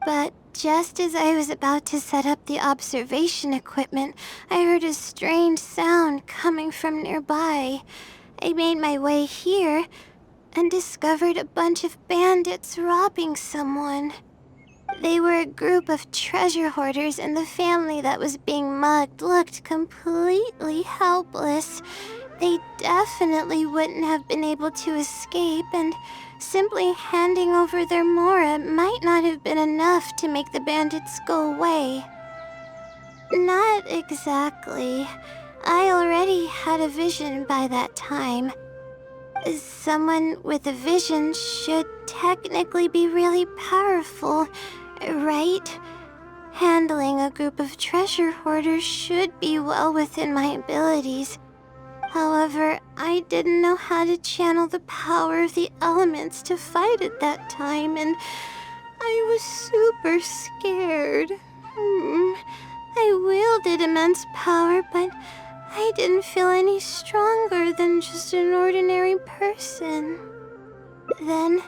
But just as I was about to set up the observation equipment, I heard a strange sound coming from nearby. I made my way here and discovered a bunch of bandits robbing someone. They were a group of treasure hoarders, and the family that was being mugged looked completely helpless. They definitely wouldn't have been able to escape, and simply handing over their Mora might not have been enough to make the bandits go away. Not exactly. I already had a vision by that time. Someone with a vision should technically be really powerful, right? Handling a group of treasure hoarders should be well within my abilities. However, I didn't know how to channel the power of the elements to fight at that time, and I was super scared. I wielded immense power, but I didn't feel any stronger than just an ordinary person. Then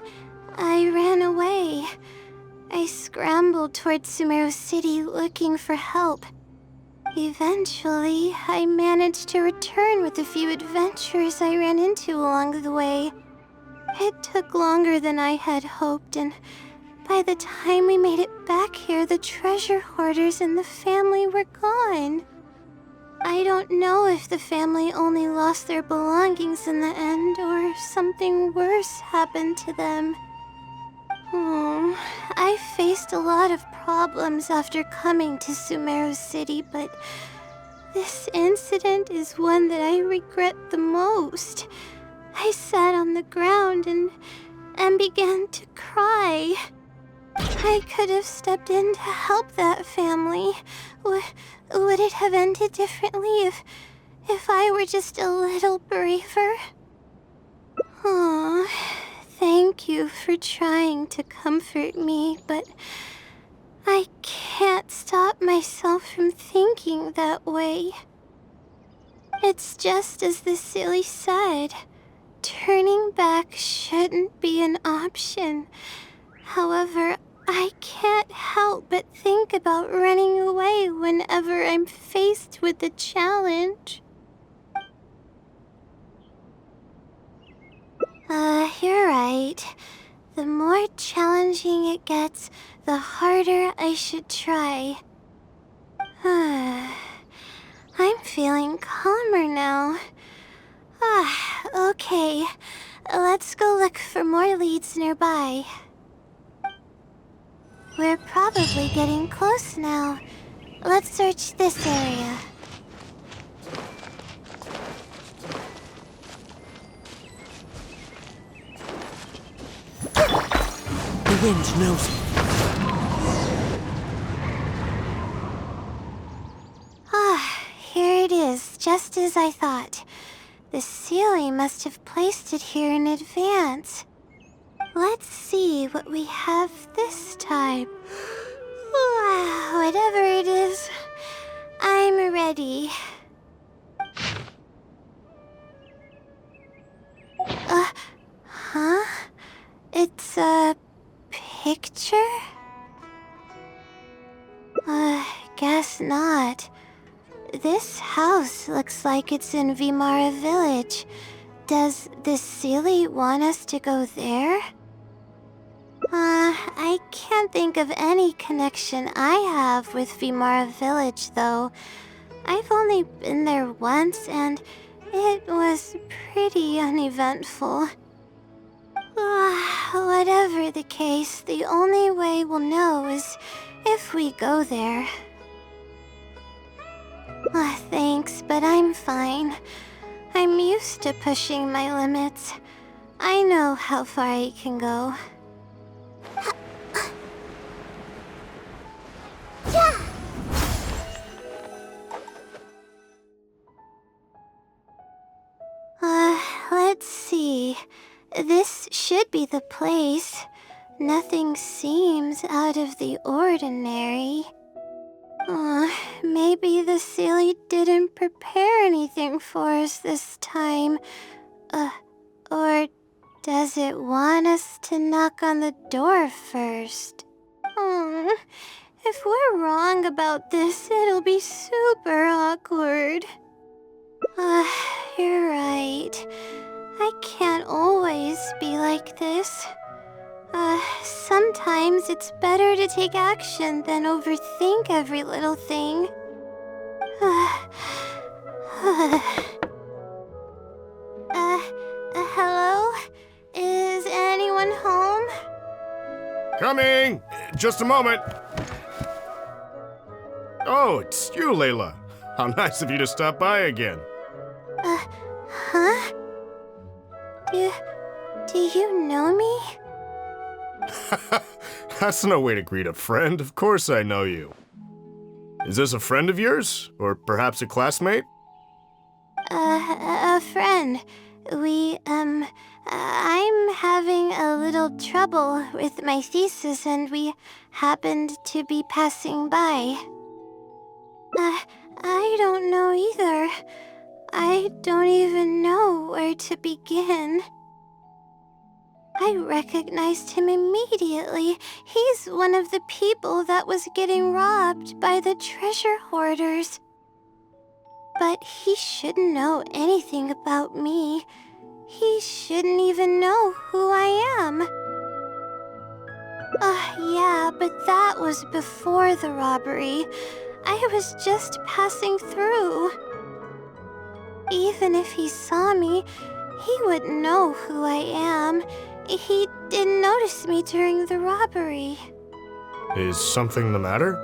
I ran away. I scrambled towards Sumeru City looking for help. Eventually, I managed to return with a few adventures I ran into along the way. It took longer than I had hoped, and by the time we made it back here, the treasure hoarders and the family were gone. I don't know if the family only lost their belongings in the end, or if something worse happened to them. I faced a lot of problems after coming to Sumeru City, but this incident is one that I regret the most. I sat on the ground and began to cry. I could have stepped in to help that family. Would it have ended differently if I were just a little braver? Thank you for trying to comfort me, but I can't stop myself from thinking that way. It's just as the silly said. Turning back shouldn't be an option. However, I can't help but think about running away whenever I'm faced with a challenge. You're right. The more challenging it gets, the harder I should try. I'm feeling calmer now. Okay. Let's go look for more leads nearby. We're probably getting close now. Let's search this area. The wind knows me. Here it is, just as I thought. The Sealy must have placed it here in advance. Let's see what we have this time. Whatever it is, I'm ready. Huh? It's a picture? Guess not. This house looks like it's in Vimara Village. Does the Sealy want us to go there? I can't think of any connection I have with Vimara Village, though. I've only been there once, and it was pretty uneventful. Whatever the case, the only way we'll know is if we go there. Thanks, but I'm fine. I'm used to pushing my limits. I know how far I can go. Let's see. This should be the place. Nothing seems out of the ordinary. Maybe the Sealy didn't prepare anything for us this time. Or does it want us to knock on the door first? If we're wrong about this, it'll be super awkward. You're right. I can't always be like this. Sometimes it's better to take action than overthink every little thing. Hello? Is anyone home? Coming! Just a moment. Oh, it's you, Layla. How nice of you to stop by again. Huh? Do you know me? That's no way to greet a friend. Of course I know you. Is this a friend of yours? Or perhaps a classmate? A friend. I'm having a little trouble with my thesis, and we happened to be passing by. I don't know either. I don't even know where to begin. I recognized him immediately. He's one of the people that was getting robbed by the treasure hoarders. But he shouldn't know anything about me. He shouldn't even know who I am. Yeah, but that was before the robbery. I was just passing through. Even if he saw me, he wouldn't know who I am. He didn't notice me during the robbery. Is something the matter?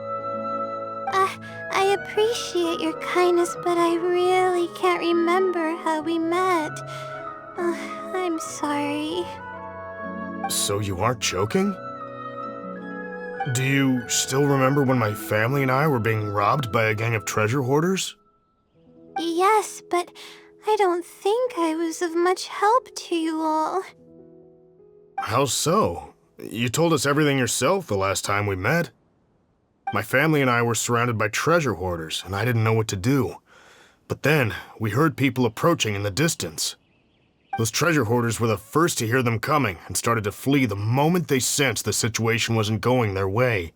I appreciate your kindness, but I really can't remember how we met. I'm sorry. So you aren't joking? Do you still remember when my family and I were being robbed by a gang of treasure hoarders? Yes, but I don't think I was of much help to you all. How so? You told us everything yourself the last time we met. My family and I were surrounded by treasure hoarders, and I didn't know what to do. But then, we heard people approaching in the distance. Those treasure hoarders were the first to hear them coming and started to flee the moment they sensed the situation wasn't going their way.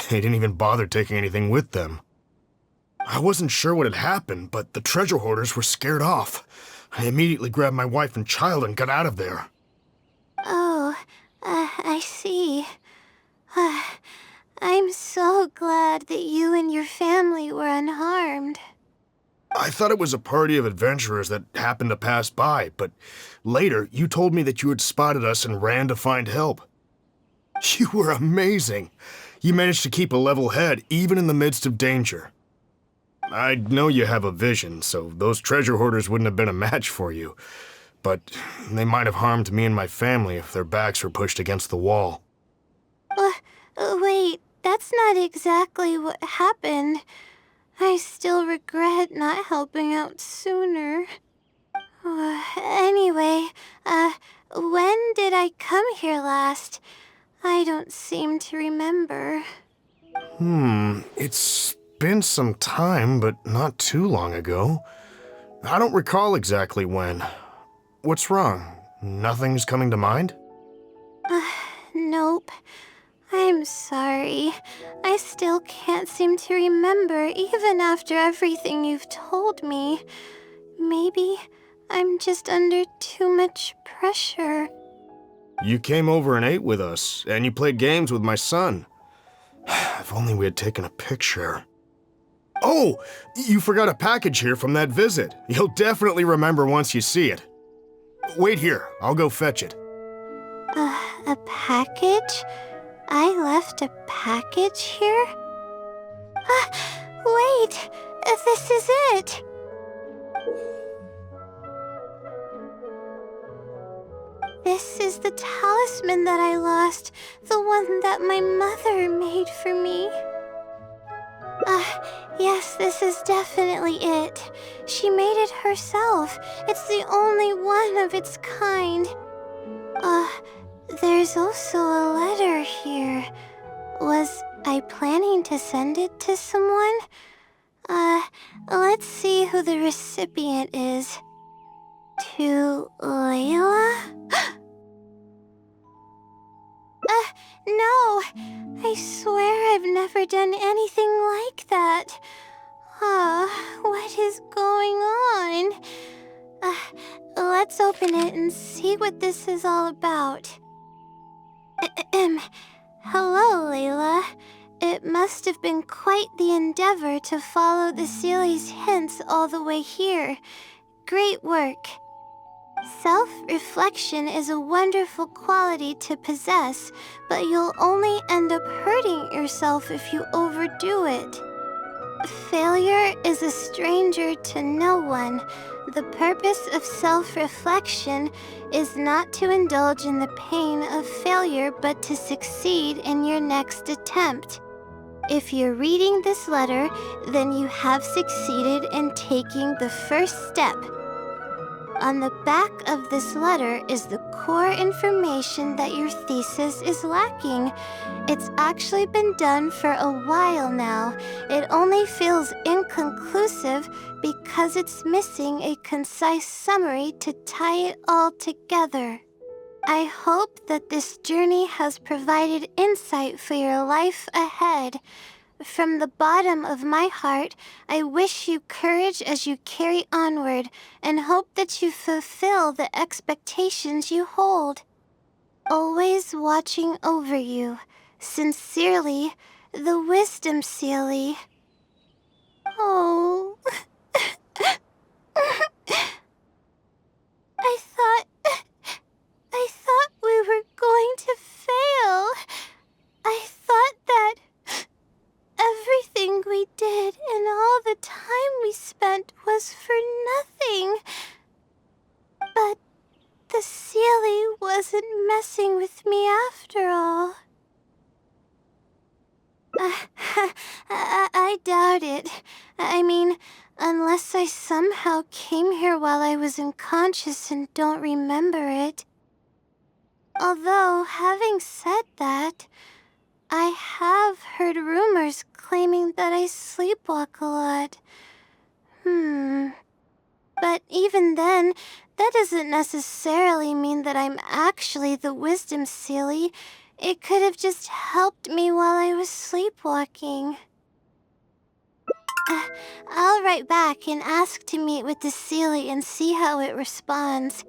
They didn't even bother taking anything with them. I wasn't sure what had happened, but the treasure hoarders were scared off. I immediately grabbed my wife and child and got out of there. Oh, I see. I'm so glad that you and your family were unharmed. I thought it was a party of adventurers that happened to pass by, but later you told me that you had spotted us and ran to find help. You were amazing. You managed to keep a level head even in the midst of danger. I know you have a vision, so those treasure hoarders wouldn't have been a match for you. But they might have harmed me and my family if their backs were pushed against the wall. Wait, that's not exactly what happened. I still regret not helping out sooner. Anyway, when did I come here last? I don't seem to remember. It's been some time, but not too long ago. I don't recall exactly when. What's wrong? Nothing's coming to mind? Nope. I'm sorry. I still can't seem to remember, even after everything you've told me. Maybe I'm just under too much pressure. You came over and ate with us, and you played games with my son. If only we had taken a picture. Oh, you forgot a package here from that visit. You'll definitely remember once you see it. Wait here, I'll go fetch it. A package? I left a package here? Wait! This is it! This is the talisman that I lost, the one that my mother made for me. Yes, this is definitely it. She made it herself. It's the only one of its kind. There's also a letter here. Was I planning to send it to someone? Let's see who the recipient is. To Layla? No! I swear I've never done anything like that. What is going on? Let's open it and see what this is all about. Hello, Layla. It must have been quite the endeavor to follow the Sealy's hints all the way here. Great work. Self-reflection is a wonderful quality to possess, but you'll only end up hurting yourself if you overdo it. Failure is a stranger to no one. The purpose of self-reflection is not to indulge in the pain of failure, but to succeed in your next attempt. If you're reading this letter, then you have succeeded in taking the first step. On the back of this letter is the core information that your thesis is lacking. It's actually been done for a while now. It only feels inconclusive because it's missing a concise summary to tie it all together. I hope that this journey has provided insight for your life ahead. From the bottom of my heart, I wish you courage as you carry onward and hope that you fulfill the expectations you hold. Always watching over you. Sincerely, the Wisdom Sealy. Oh. I thought we were going to fail. I thought that everything we did and all the time we spent was for nothing. But the Sealy wasn't messing with me after all. I doubt it. I mean, unless I somehow came here while I was unconscious and don't remember it. Although, having said that, I have heard rumors claiming that I sleepwalk a lot. But even then, that doesn't necessarily mean that I'm actually the wisdom Seelie. It could have just helped me while I was sleepwalking. I'll write back and ask to meet with the Seelie and see how it responds.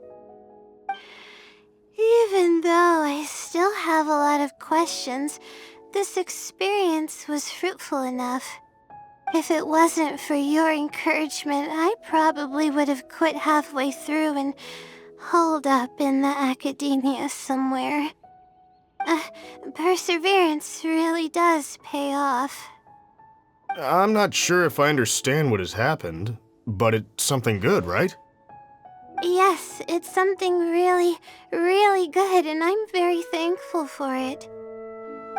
Even though I still have a lot of questions, this experience was fruitful enough. If it wasn't for your encouragement, I probably would have quit halfway through and holed up in the academia somewhere. Perseverance really does pay off. I'm not sure if I understand what has happened, but it's something good, right? Yes, it's something really, really good, and I'm very thankful for it.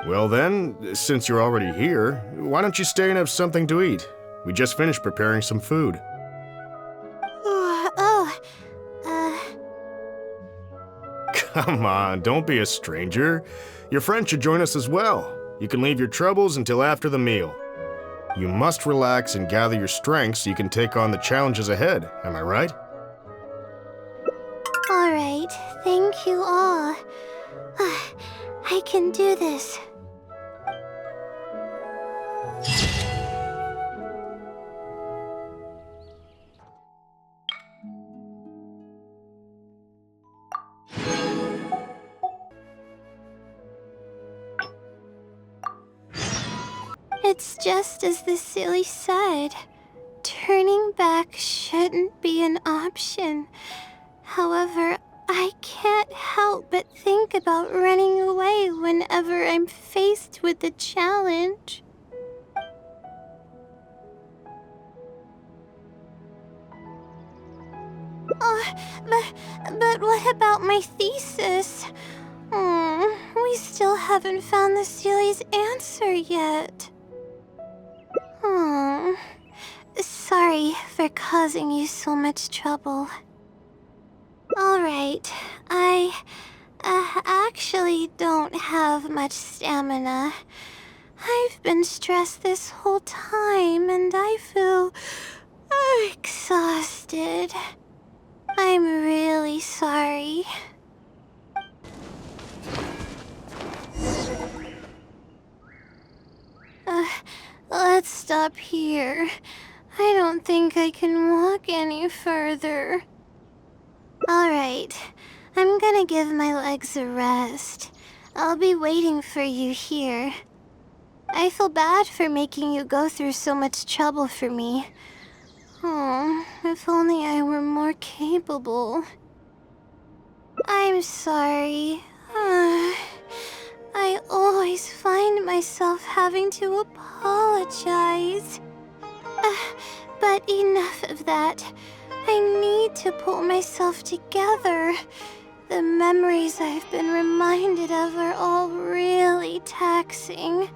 Well then, since you're already here, why don't you stay and have something to eat? We just finished preparing some food. Come on, don't be a stranger. Your friend should join us as well. You can leave your troubles until after the meal. You must relax and gather your strength so you can take on the challenges ahead, am I right? Alright, thank you all. I can do this. It's just as the Seelie said. Turning back shouldn't be an option. However, I can't help but think about running away whenever I'm faced with a challenge. But what about my thesis? We still haven't found the Seelie's answer yet. Sorry for causing you so much trouble. Alright, I actually don't have much stamina. I've been stressed this whole time and I feel exhausted. I'm really sorry. Let's stop here. I don't think I can walk any further. Alright, I'm gonna give my legs a rest. I'll be waiting for you here. I feel bad for making you go through so much trouble for me. Oh, if only I were more capable. I'm sorry. I always find myself having to apologize. But enough of that. I need to pull myself together. The memories I've been reminded of are all really taxing.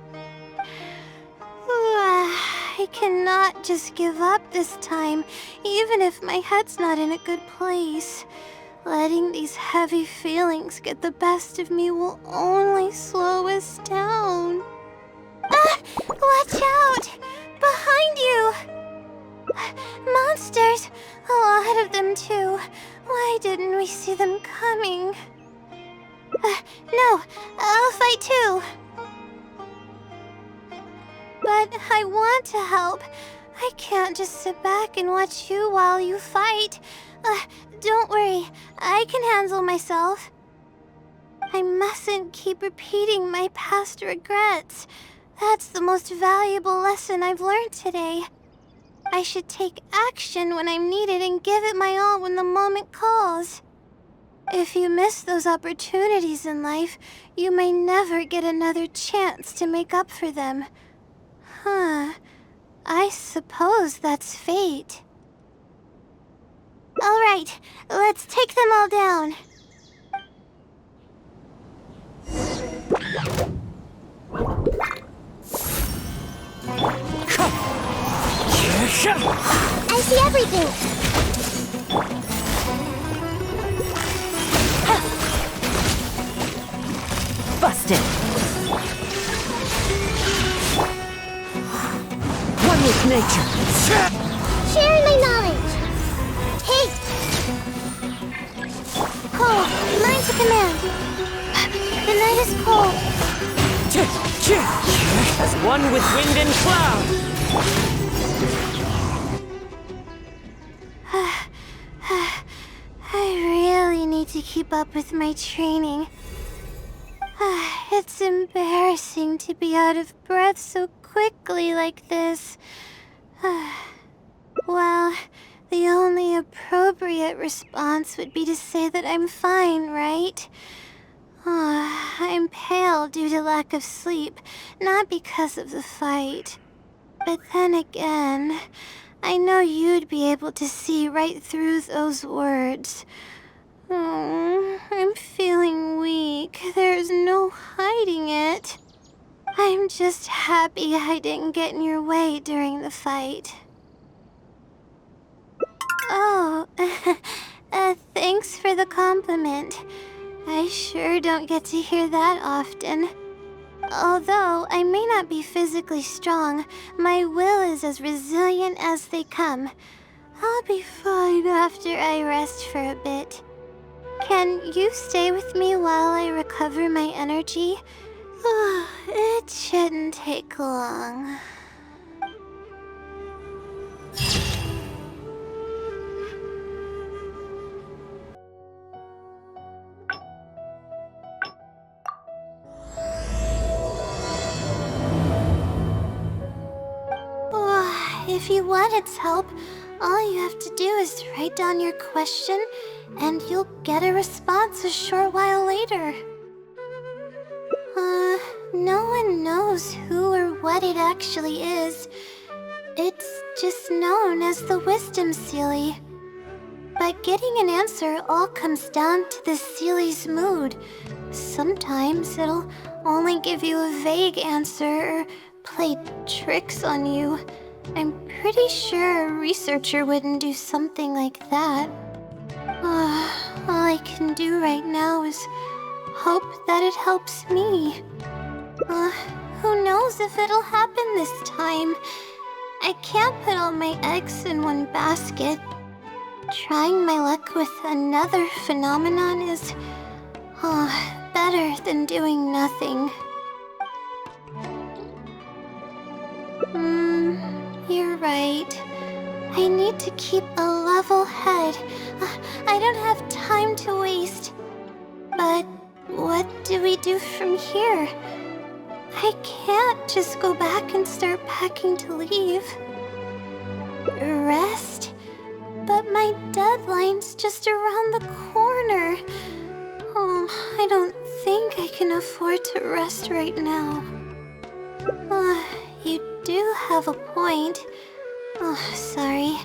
I cannot just give up this time, even if my head's not in a good place. Letting these heavy feelings get the best of me will only slow us down. Watch out! Behind you! Monsters! A lot of them too. Why didn't we see them coming? No, I'll fight too. But I want to help. I can't just sit back and watch you while you fight. Don't worry, I can handle myself. I mustn't keep repeating my past regrets. That's the most valuable lesson I've learned today. I should take action when I'm needed and give it my all when the moment calls. If you miss those opportunities in life, you may never get another chance to make up for them. I suppose that's fate. All right, let's take them all down. I see everything. it. One with nature. Sharing my knowledge. Hey! Cold, mine to command. The night is cold. As one with wind and cloud. I really need to keep up with my training. It's embarrassing to be out of breath so quickly like this. Well, the only appropriate response would be to say that I'm fine, right? I'm pale due to lack of sleep, not because of the fight. But then again, I know you'd be able to see right through those words. I'm feeling weak. There's no hiding it. I'm just happy I didn't get in your way during the fight. Oh, thanks for the compliment. I sure don't get to hear that often. Although I may not be physically strong, my will is as resilient as they come. I'll be fine after I rest for a bit. Can you stay with me while I recover my energy? It shouldn't take long. If you want its help, all you have to do is write down your question, and you'll get a response a short while later. No one knows who or what it actually is. It's just known as the Wisdom Sealy. But getting an answer all comes down to the Sealy's mood. Sometimes it'll only give you a vague answer or play tricks on you. I'm pretty sure a researcher wouldn't do something like that. All I can do right now is hope that it helps me. Who knows if it'll happen this time? I can't put all my eggs in one basket. Trying my luck with another phenomenon is better than doing nothing. You're right. I need to keep a level head. I don't have time to waste. But what do we do from here? I can't just go back and start packing to leave. Rest? But my deadline's just around the corner. I don't think I can afford to rest right now. You do have a point. Sorry.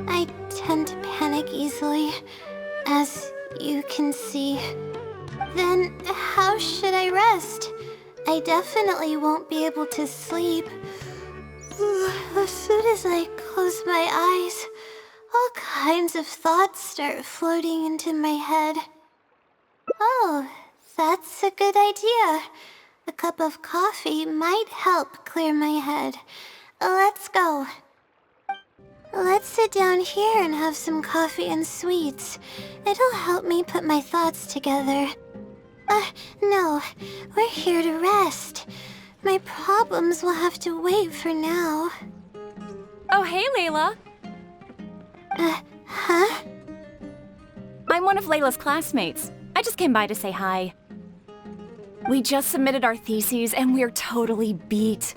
I tend to panic easily, as you can see. Then how should I rest? I definitely won't be able to sleep. As soon as I close my eyes, all kinds of thoughts start floating into my head. Oh, that's a good idea. A cup of coffee might help clear my head. Let's go. Let's sit down here and have some coffee and sweets. It'll help me put my thoughts together. No, we're here to rest. My problems will have to wait for now. Oh, hey, Layla. Huh? I'm one of Layla's classmates. I just came by to say hi. We just submitted our theses and we're totally beat.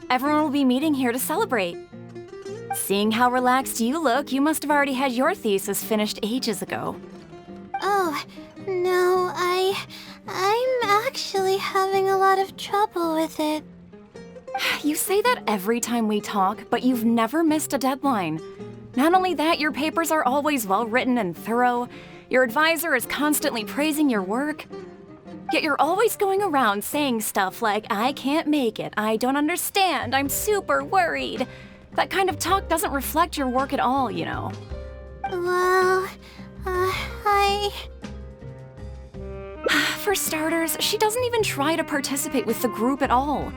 Everyone will be meeting here to celebrate. Seeing how relaxed you look, you must have already had your thesis finished ages ago. Oh, no, I'm actually having a lot of trouble with it. You say that every time we talk, but you've never missed a deadline. Not only that, your papers are always well-written and thorough. Your advisor is constantly praising your work. Yet you're always going around saying stuff like, I can't make it, I don't understand, I'm super worried. That kind of talk doesn't reflect your work at all, you know. Well, For starters, she doesn't even try to participate with the group at all.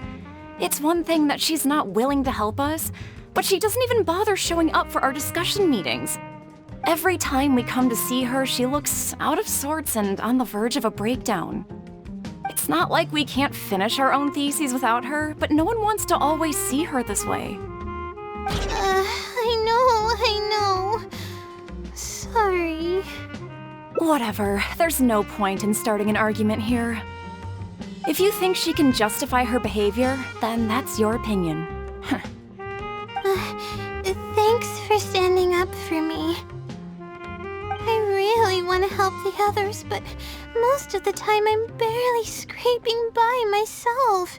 It's one thing that she's not willing to help us, but she doesn't even bother showing up for our discussion meetings. Every time we come to see her, she looks out of sorts and on the verge of a breakdown. It's not like we can't finish our own theses without her, but no one wants to always see her this way. I know. Sorry. Whatever, there's no point in starting an argument here. If you think she can justify her behavior, then that's your opinion. Thanks for standing up for me. I really want to help the others, but most of the time I'm barely scraping by myself.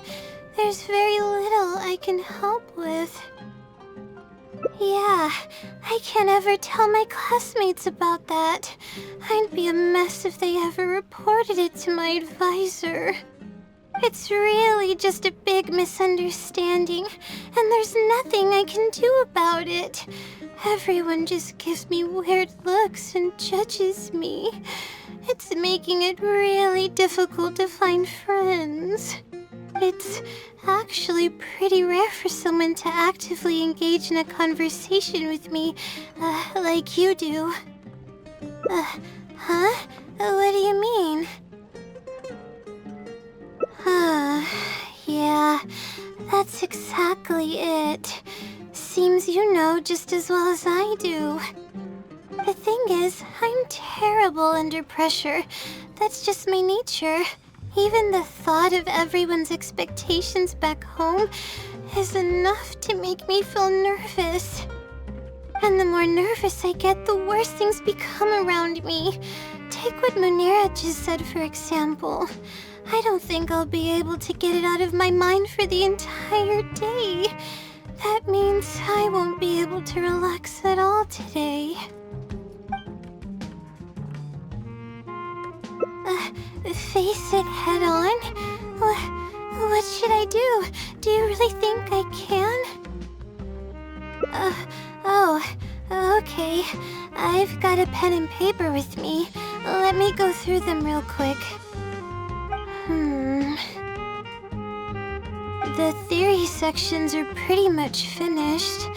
There's very little I can help with. Yeah, I can't ever tell my classmates about that. I'd be a mess if they ever reported it to my advisor. It's really just a big misunderstanding, and there's nothing I can do about it. Everyone just gives me weird looks and judges me. It's making it really difficult to find friends. It's actually pretty rare for someone to actively engage in a conversation with me, like you do. Huh? What do you mean? Yeah, that's exactly it. Seems you know just as well as I do. The thing is, I'm terrible under pressure. That's just my nature. Even the thought of everyone's expectations back home is enough to make me feel nervous. And the more nervous I get, the worse things become around me. Take what Munira just said, for example. I don't think I'll be able to get it out of my mind for the entire day. That means I won't be able to relax at all today. Face it head on? What should I do? Do you really think I can? Okay. I've got a pen and paper with me. Let me go through them real quick. The theory sections are pretty much finished.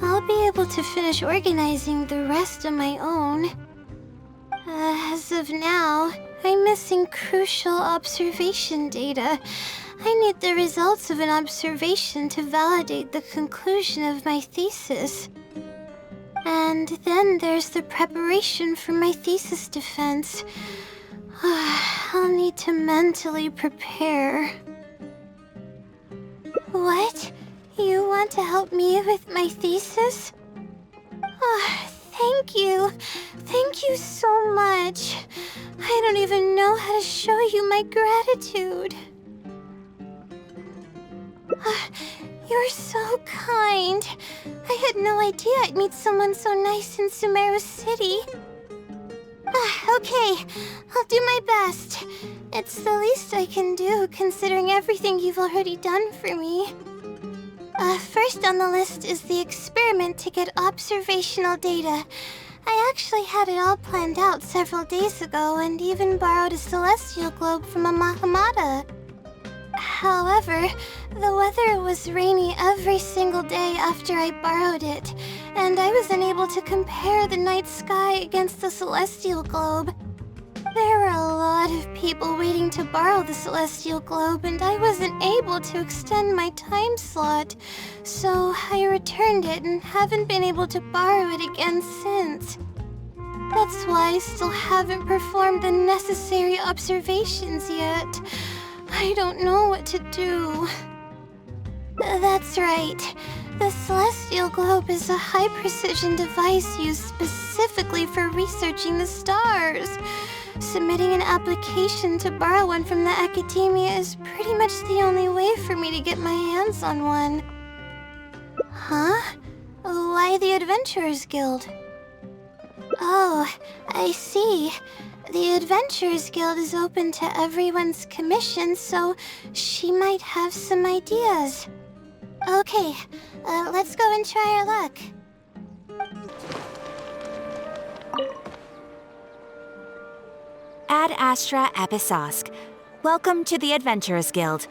I'll be able to finish organizing the rest on my own. As of now, I'm missing crucial observation data. I need the results of an observation to validate the conclusion of my thesis. And then there's the preparation for my thesis defense. I'll need to mentally prepare. What? You want to help me with my thesis? Thank you. Thank you so much. I don't even know how to show you my gratitude. You're so kind. I had no idea I'd meet someone so nice in Sumeru City. Okay, I'll do my best. It's the least I can do, considering everything you've already done for me. First on the list is the experiment to get observational data. I actually had it all planned out several days ago and even borrowed a celestial globe from a Mahamata. However, the weather was rainy every single day after I borrowed it, and I was unable to compare the night sky against the celestial globe. There were a lot of people waiting to borrow the celestial globe, and I wasn't able to extend my time slot, so I returned it and haven't been able to borrow it again since. That's why I still haven't performed the necessary observations yet. I don't know what to do. That's right. The celestial globe is a high-precision device used specifically for researching the stars. Submitting an application to borrow one from the academia is pretty much the only way for me to get my hands on one. Huh? Why the Adventurers Guild? Oh, I see. The Adventurers Guild is open to everyone's commission, so she might have some ideas. Okay, let's go and try our luck. Ad Astra Episosk. Welcome to the Adventurers Guild.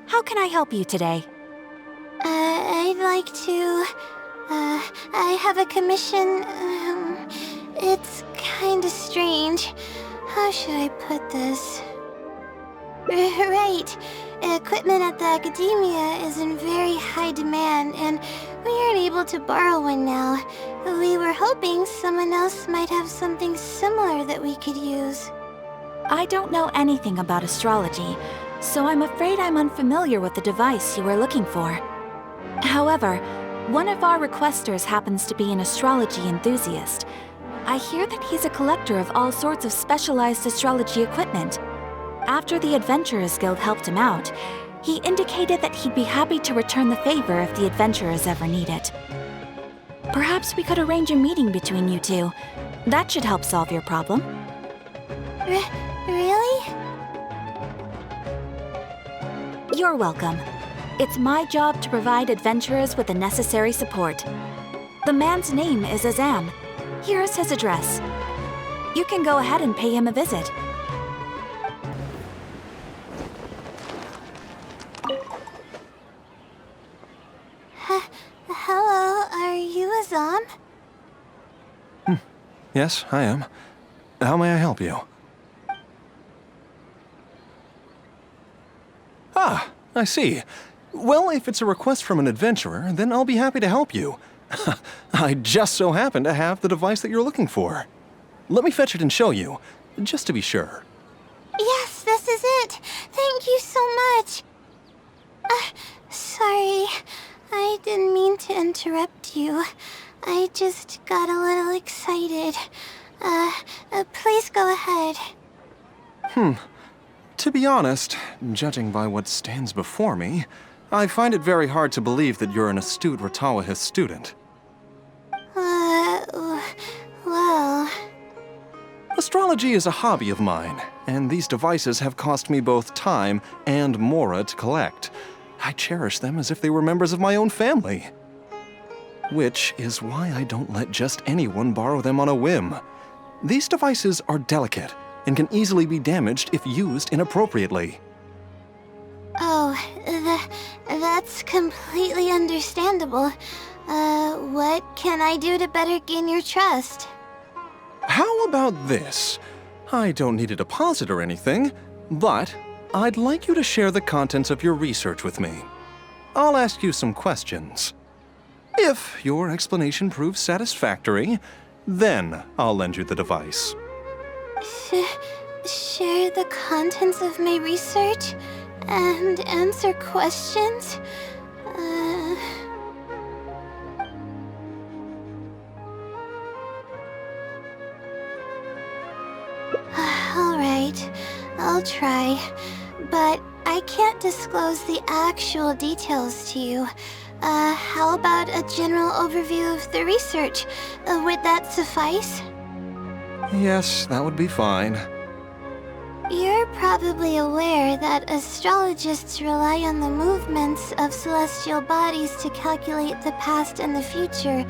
How can I help you today? I'd like to... I have a commission... it's kinda strange. How should I put this? Right. Equipment at the Academia is in very high demand, and we aren't able to borrow one now. We were hoping someone else might have something similar that we could use. I don't know anything about astrology, so I'm afraid I'm unfamiliar with the device you were looking for. However, one of our requesters happens to be an astrology enthusiast. I hear that he's a collector of all sorts of specialized astrology equipment. After the Adventurers Guild helped him out, he indicated that he'd be happy to return the favor if the adventurers ever need it. Perhaps we could arrange a meeting between you two. That should help solve your problem. Really? You're welcome. It's my job to provide adventurers with the necessary support. The man's name is Azam. Here's his address. You can go ahead and pay him a visit. Hello, are you Azam? Yes, I am. How may I help you? Ah, I see. Well, if it's a request from an adventurer, then I'll be happy to help you. I just so happen to have the device that you're looking for. Let me fetch it and show you, just to be sure. Yes, this is it. Thank you so much. Sorry, I didn't mean to interrupt you. I just got a little excited. Please go ahead. To be honest, judging by what stands before me, I find it very hard to believe that you're an astute Ratawahist student. Well... Astrology is a hobby of mine, and these devices have cost me both time and mora to collect. I cherish them as if they were members of my own family. Which is why I don't let just anyone borrow them on a whim. These devices are delicate and can easily be damaged if used inappropriately. Oh, that's completely understandable. What can I do to better gain your trust? How about this? I don't need a deposit or anything, but I'd like you to share the contents of your research with me. I'll ask you some questions. If your explanation proves satisfactory, then I'll lend you the device. Share the contents of my research and answer questions? Alright, I'll try. But I can't disclose the actual details to you. How about a general overview of the research? Would that suffice? Yes, that would be fine. You're probably aware that astrologists rely on the movements of celestial bodies to calculate the past and the future,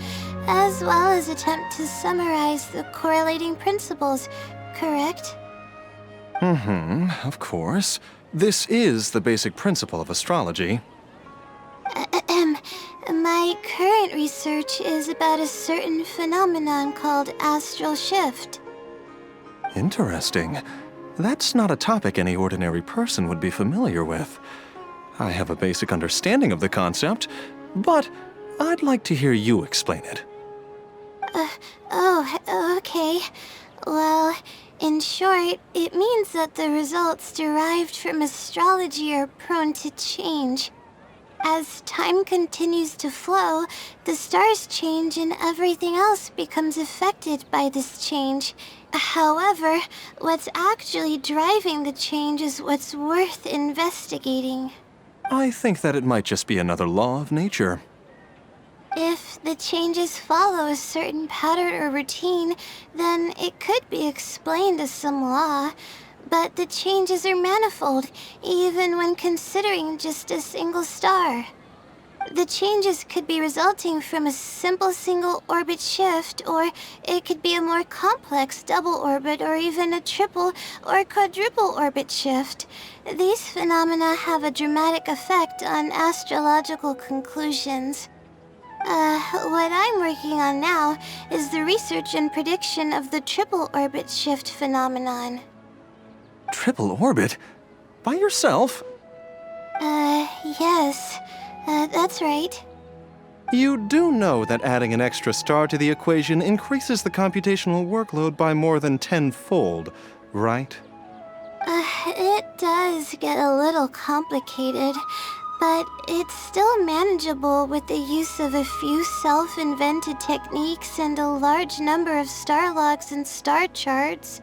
as well as attempt to summarize the correlating principles, correct? Of course. This is the basic principle of astrology. My current research is about a certain phenomenon called astral shift. Interesting. That's not a topic any ordinary person would be familiar with. I have a basic understanding of the concept, but I'd like to hear you explain it. Okay. Well, in short, it means that the results derived from astrology are prone to change. As time continues to flow, the stars change and everything else becomes affected by this change. However, what's actually driving the change is what's worth investigating. I think that it might just be another law of nature. If the changes follow a certain pattern or routine, then it could be explained as some law. But the changes are manifold, even when considering just a single star. The changes could be resulting from a simple single orbit shift, or it could be a more complex double orbit, or even a triple or quadruple orbit shift. These phenomena have a dramatic effect on astrological conclusions. What I'm working on now is the research and prediction of the triple orbit shift phenomenon. Triple orbit? By yourself? Yes. That's right. You do know that adding an extra star to the equation increases the computational workload by more than tenfold, right? It does get a little complicated, but it's still manageable with the use of a few self-invented techniques and a large number of star logs and star charts.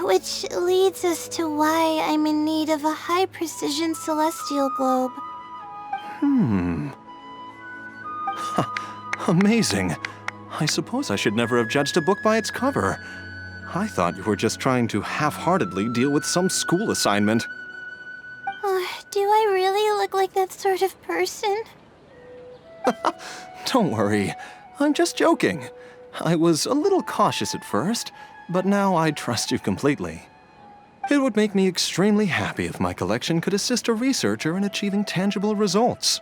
Which leads us to why I'm in need of a high-precision celestial globe. Amazing. I suppose I should never have judged a book by its cover. I thought you were just trying to half-heartedly deal with some school assignment. Do I really look like that sort of person? Don't worry. I'm just joking. I was a little cautious at first, but now I trust you completely. It would make me extremely happy if my collection could assist a researcher in achieving tangible results.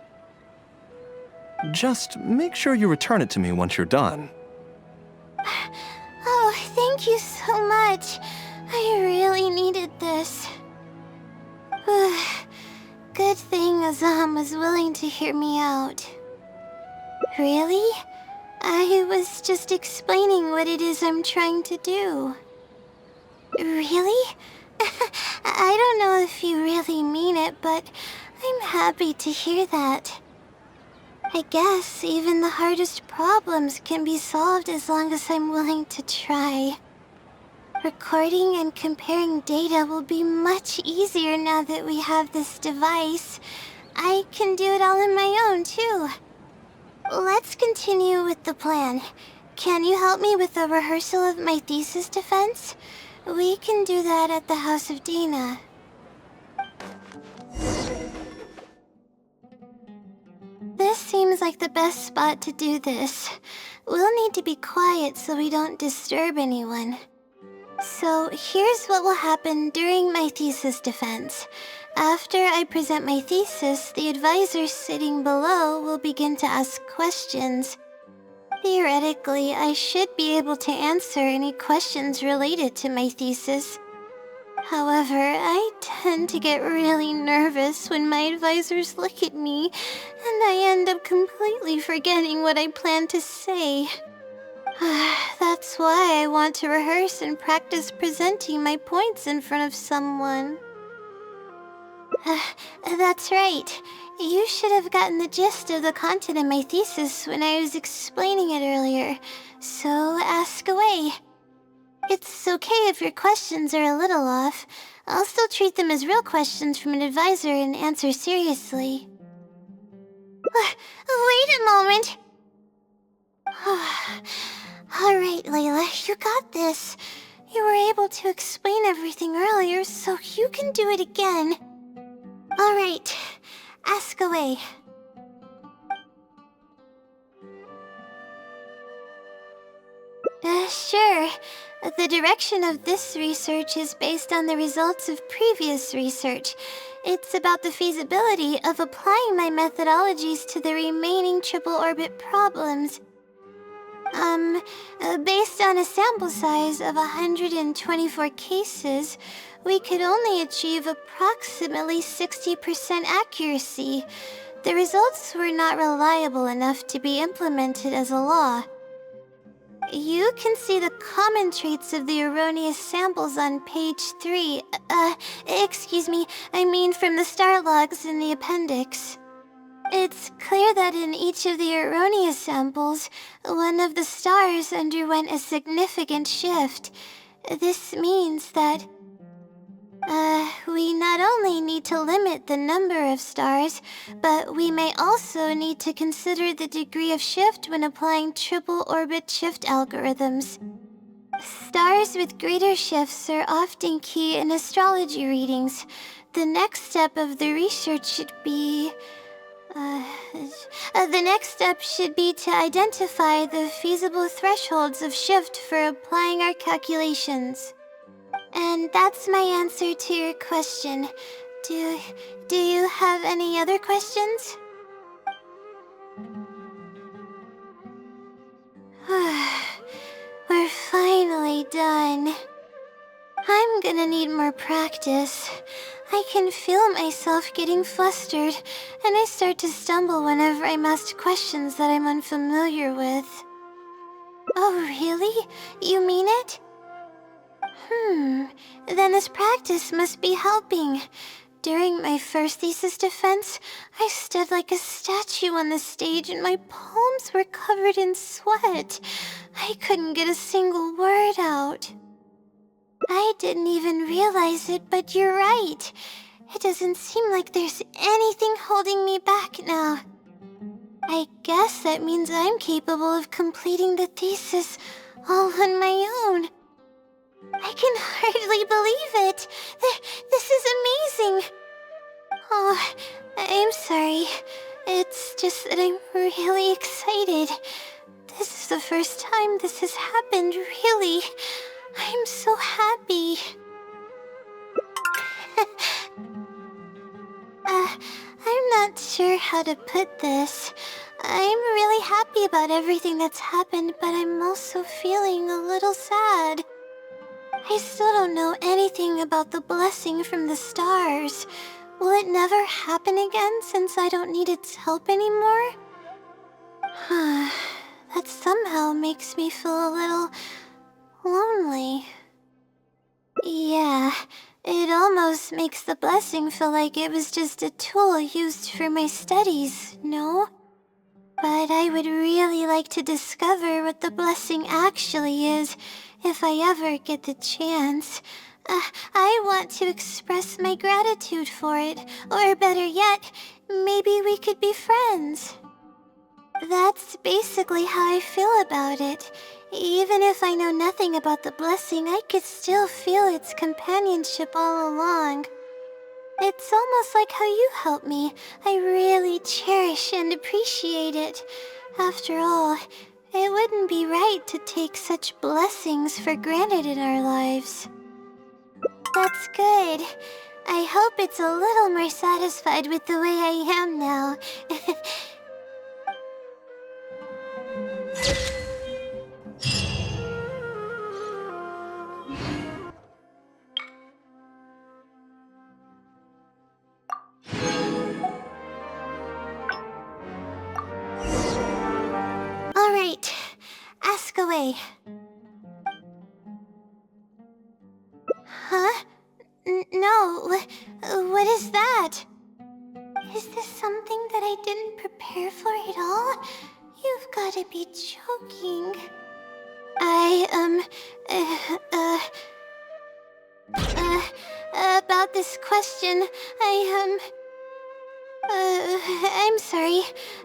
Just make sure you return it to me once you're done. Oh, thank you so much. I really needed this. Good thing Azam was willing to hear me out. Really? I was just explaining what it is I'm trying to do. Really? I don't know if you really mean it, but I'm happy to hear that. I guess even the hardest problems can be solved as long as I'm willing to try. Recording and comparing data will be much easier now that we have this device. I can do it all on my own, too. Let's continue with the plan. Can you help me with the rehearsal of my thesis defense? We can do that at the House of Dana. This seems like the best spot to do this. We'll need to be quiet so we don't disturb anyone. So here's what will happen during my thesis defense. After I present my thesis, the advisor sitting below will begin to ask questions. Theoretically, I should be able to answer any questions related to my thesis. However, I tend to get really nervous when my advisors look at me, and I end up completely forgetting what I plan to say. That's why I want to rehearse and practice presenting my points in front of someone. That's right. You should have gotten the gist of the content of my thesis when I was explaining it earlier, so ask away. It's okay if your questions are a little off. I'll still treat them as real questions from an advisor and answer seriously. Wait a moment! Alright, Layla, you got this. You were able to explain everything earlier, so you can do it again. Alright, ask away. Sure. The direction of this research is based on the results of previous research. It's about the feasibility of applying my methodologies to the remaining triple orbit problems. Based on a sample size of 124 cases, we could only achieve approximately 60% accuracy. The results were not reliable enough to be implemented as a law. You can see the common traits of the erroneous samples on page 3. Excuse me, I mean from the star logs in the appendix. It's clear that in each of the erroneous samples, one of the stars underwent a significant shift. This means that we not only need to limit the number of stars, but we may also need to consider the degree of shift when applying triple orbit shift algorithms. Stars with greater shifts are often key in astrology readings. The next step of the research should be... The next step should be to identify the feasible thresholds of shift for applying our calculations. And that's my answer to your question. Do you have any other questions? We're finally done. I'm gonna need more practice. I can feel myself getting flustered, and I start to stumble whenever I'm asked questions that I'm unfamiliar with. Oh, really? You mean it? Then this practice must be helping. During my first thesis defense, I stood like a statue on the stage and my palms were covered in sweat. I couldn't get a single word out. I didn't even realize it, but you're right. It doesn't seem like there's anything holding me back now. I guess that means I'm capable of completing the thesis all on my own. I can hardly believe it. This is amazing. Oh, I'm sorry. It's just that I'm really excited. This is the first time this has happened, really. I'm so happy. I'm not sure how to put this. I'm really happy about everything that's happened, but I'm also feeling a little sad. I still don't know anything about the blessing from the stars. Will it never happen again since I don't need its help anymore? That somehow makes me feel a little lonely. Yeah, it almost makes the blessing feel like it was just a tool used for my studies, no? But I would really like to discover what the blessing actually is, if I ever get the chance. I want to express my gratitude for it, or better yet, maybe we could be friends. That's basically how I feel about it. Even if I know nothing about the blessing, I could still feel its companionship all along. It's almost like how you helped me. I really cherish and appreciate it. After all, it wouldn't be right to take such blessings for granted in our lives. That's good. I hope it's a little more satisfied with the way I am now. All right, ask away. Huh? No, what is that? Is this something that I didn't prepare for at all? You've gotta be joking. About this question, I'm sorry.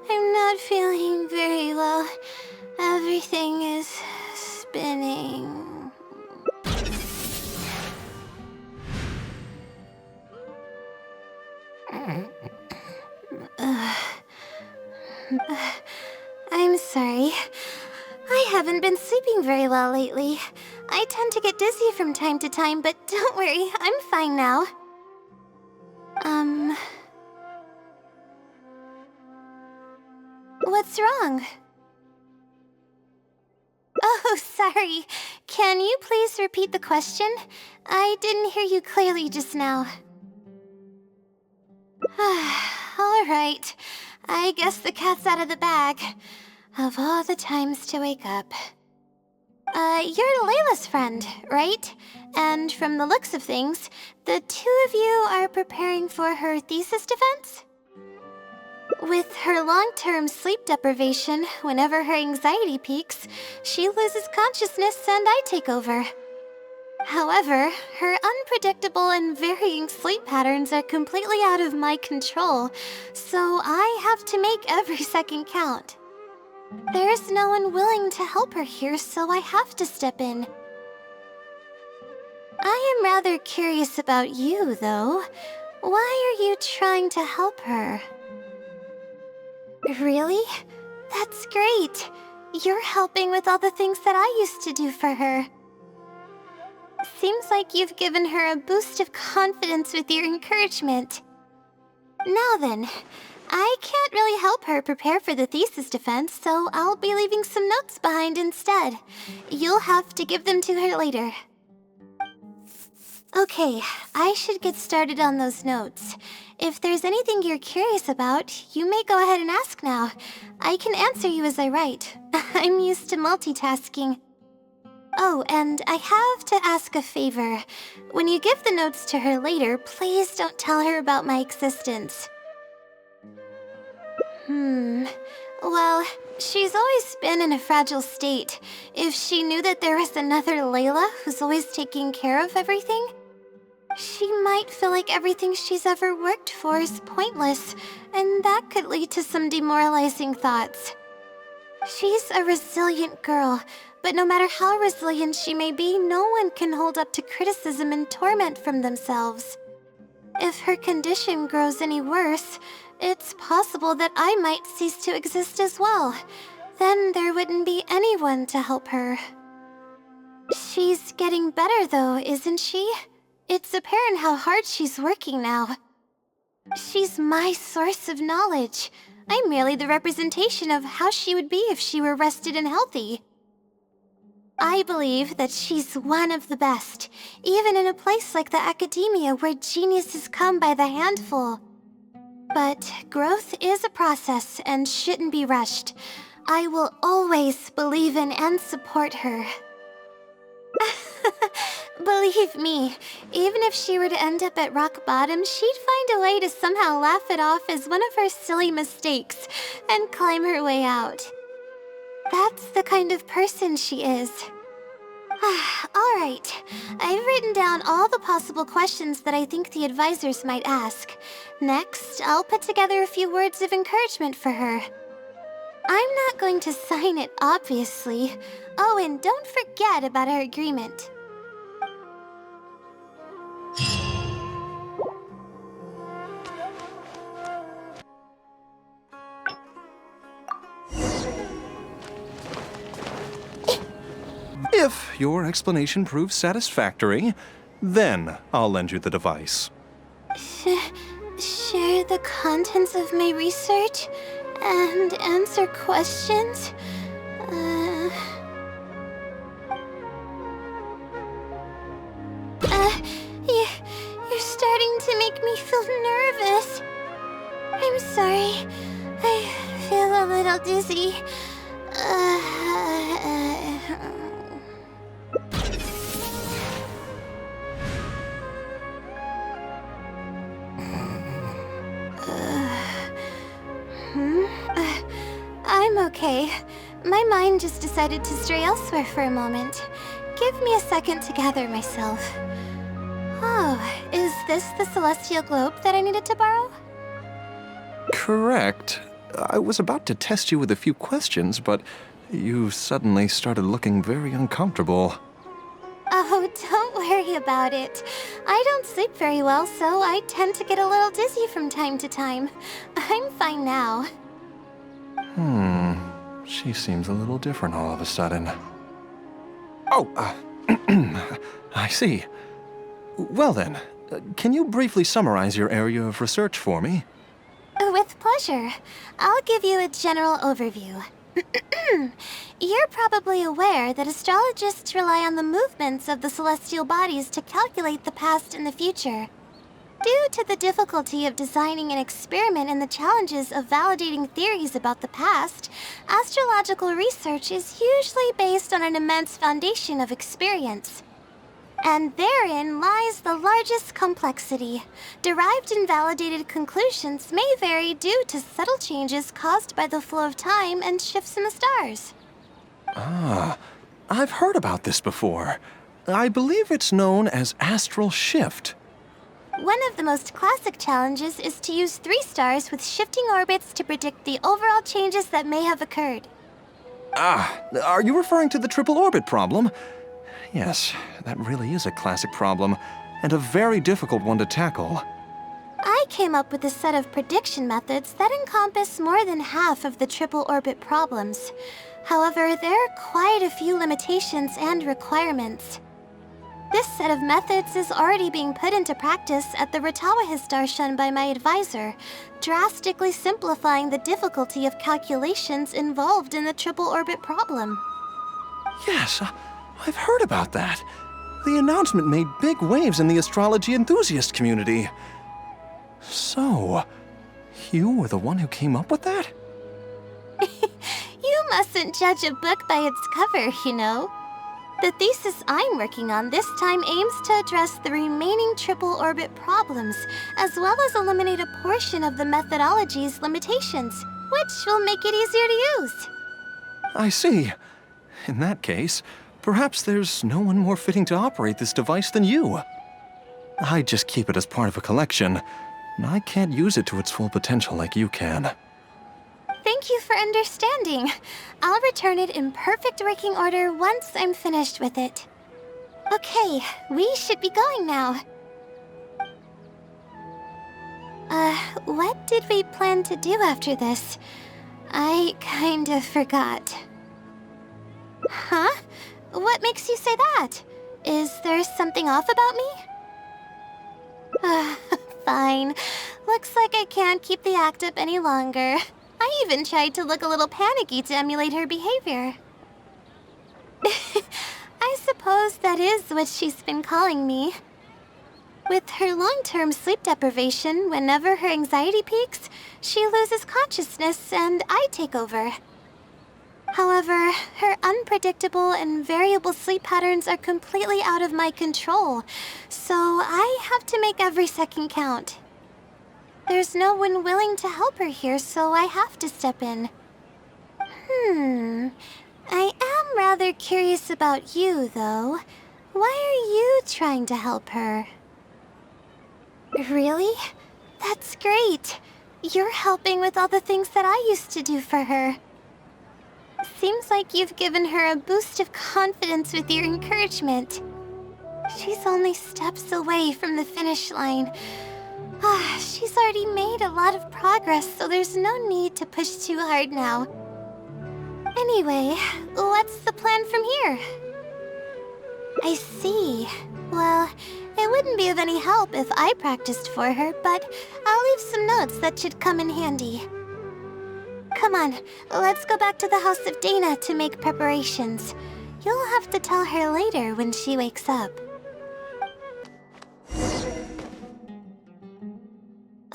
I'm not feeling very well. Everything is spinning. I'm sorry. I haven't been sleeping very well lately. I tend to get dizzy from time to time, but don't worry, I'm fine now. What's wrong? Oh, sorry. Can you please repeat the question? I didn't hear you clearly just now. All right. I guess the cat's out of the bag. Of all the times to wake up. You're Layla's friend, right? And from the looks of things, the two of you are preparing for her thesis defense? With her long-term sleep deprivation, whenever her anxiety peaks, she loses consciousness and I take over. However, her unpredictable and varying sleep patterns are completely out of my control, so I have to make every second count. There's no one willing to help her here, so I have to step in. I am rather curious about you, though. Why are you trying to help her? Really? That's great. You're helping with all the things that I used to do for her. Seems like you've given her a boost of confidence with your encouragement. Now then, I can't really help her prepare for the thesis defense, so I'll be leaving some notes behind instead. You'll have to give them to her later. Okay, I should get started on those notes. If there's anything you're curious about, you may go ahead and ask now. I can answer you as I write. I'm used to multitasking. Oh, and I have to ask a favor. When you give the notes to her later, please don't tell her about my existence. Well, she's always been in a fragile state. If she knew that there was another Layla who's always taking care of everything, she might feel like everything she's ever worked for is pointless, and that could lead to some demoralizing thoughts. She's a resilient girl, but no matter how resilient she may be, no one can hold up to criticism and torment from themselves. If her condition grows any worse, it's possible that I might cease to exist as well. Then there wouldn't be anyone to help her. She's getting better though, isn't she? It's apparent how hard she's working now. She's my source of knowledge. I'm merely the representation of how she would be if she were rested and healthy. I believe that she's one of the best, even in a place like the academia where geniuses come by the handful. But growth is a process and shouldn't be rushed. I will always believe in and support her. Believe me, even if she were to end up at rock bottom, she'd find a way to somehow laugh it off as one of her silly mistakes and climb her way out. That's the kind of person she is. Alright, I've written down all the possible questions that I think the advisors might ask. Next, I'll put together a few words of encouragement for her. I'm not going to sign it, obviously. Oh, and don't forget about our agreement. If your explanation proves satisfactory, then I'll lend you the device. Share the contents of my research and answer questions? You're starting to make me feel nervous. I'm sorry. I feel a little dizzy. I'm okay. My mind just decided to stray elsewhere for a moment. Give me a second to gather myself. Oh, is this the celestial globe that I needed to borrow? Correct. I was about to test you with a few questions, but you suddenly started looking very uncomfortable. Oh, don't worry about it. I don't sleep very well, so I tend to get a little dizzy from time to time. I'm fine now. She seems a little different all of a sudden. Oh, I see. Well then, can you briefly summarize your area of research for me? With pleasure. I'll give you a general overview. You're probably aware that astrologists rely on the movements of the celestial bodies to calculate the past and the future. Due to the difficulty of designing an experiment and the challenges of validating theories about the past, astrological research is usually based on an immense foundation of experience. And therein lies the largest complexity. Derived and validated conclusions may vary due to subtle changes caused by the flow of time and shifts in the stars. I've heard about this before. I believe it's known as astral shift. One of the most classic challenges is to use 3 stars with shifting orbits to predict the overall changes that may have occurred. Are you referring to the triple orbit problem? Yes, that really is a classic problem, and a very difficult one to tackle. I came up with a set of prediction methods that encompass more than half of the triple orbit problems. However, there are quite a few limitations and requirements. This set of methods is already being put into practice at the Ratawa Darshan by my advisor, drastically simplifying the difficulty of calculations involved in the triple orbit problem. Yes, I've heard about that. The announcement made big waves in the astrology enthusiast community. So, you were the one who came up with that? You mustn't judge a book by its cover, you know. The thesis I'm working on this time aims to address the remaining triple orbit problems, as well as eliminate a portion of the methodology's limitations, which will make it easier to use. I see. In that case, perhaps there's no one more fitting to operate this device than you. I just keep it as part of a collection, and I can't use it to its full potential like you can. Thank you for understanding. I'll return it in perfect working order once I'm finished with it. Okay, we should be going now. What did we plan to do after this? I kind of forgot. Huh? What makes you say that? Is there something off about me? Fine. Looks like I can't keep the act up any longer. I even tried to look a little panicky to emulate her behavior. I suppose that is what she's been calling me. With her long-term sleep deprivation, whenever her anxiety peaks, she loses consciousness and I take over. However, her unpredictable and variable sleep patterns are completely out of my control, so I have to make every second count. There's no one willing to help her here, so I have to step in. I am rather curious about you, though. Why are you trying to help her? Really? That's great. You're helping with all the things that I used to do for her. Seems like you've given her a boost of confidence with your encouragement. She's only steps away from the finish line. She's already made a lot of progress, so there's no need to push too hard now. Anyway, what's the plan from here? I see. Well, it wouldn't be of any help if I practiced for her, but I'll leave some notes that should come in handy. Come on, let's go back to the house of Dana to make preparations. You'll have to tell her later when she wakes up.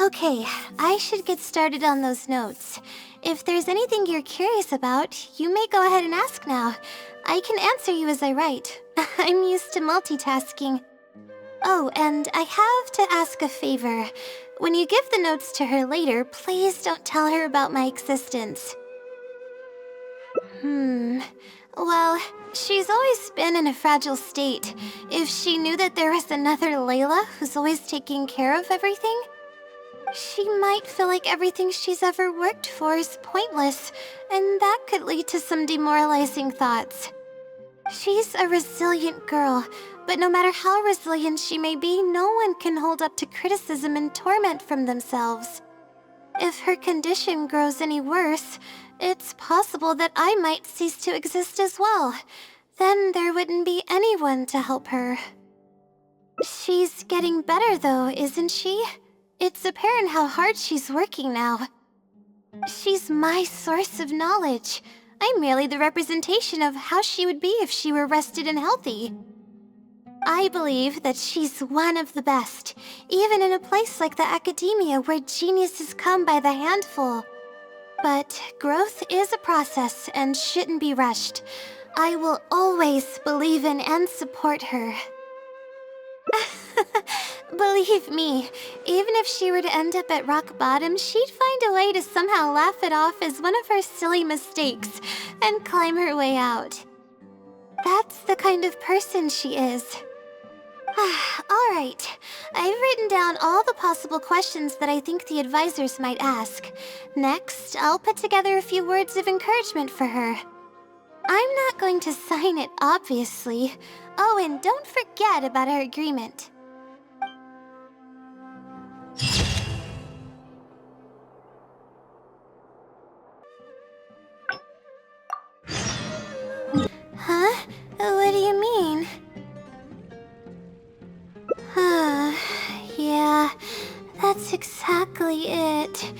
Okay, I should get started on those notes. If there's anything you're curious about, you may go ahead and ask now. I can answer you as I write. I'm used to multitasking. Oh, and I have to ask a favor. When you give the notes to her later, please don't tell her about my existence. Well, she's always been in a fragile state. If she knew that there was another Layla who's always taking care of everything, she might feel like everything she's ever worked for is pointless, and that could lead to some demoralizing thoughts. She's a resilient girl, but no matter how resilient she may be, no one can hold up to criticism and torment from themselves. If her condition grows any worse, it's possible that I might cease to exist as well. Then there wouldn't be anyone to help her. She's getting better though, isn't she? It's apparent how hard she's working now. She's my source of knowledge. I'm merely the representation of how she would be if she were rested and healthy. I believe that she's one of the best, even in a place like the academia where geniuses come by the handful. But growth is a process and shouldn't be rushed. I will always believe in and support her. Believe me, even if she were to end up at rock bottom, she'd find a way to somehow laugh it off as one of her silly mistakes and climb her way out. That's the kind of person she is. Alright, I've written down all the possible questions that I think the advisors might ask. Next, I'll put together a few words of encouragement for her. I'm not going to sign it, obviously. Oh, and don't forget about our agreement. That's exactly it.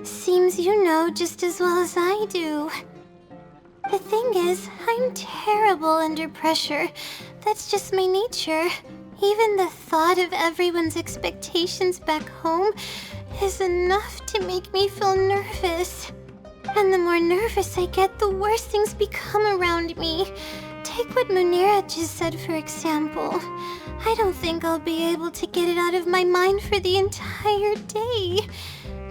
Seems you know just as well as I do. The thing is, I'm terrible under pressure. That's just my nature. Even the thought of everyone's expectations back home is enough to make me feel nervous. And the more nervous I get, the worse things become around me. Take what Munira just said, for example. I don't think I'll be able to get it out of my mind for the entire day.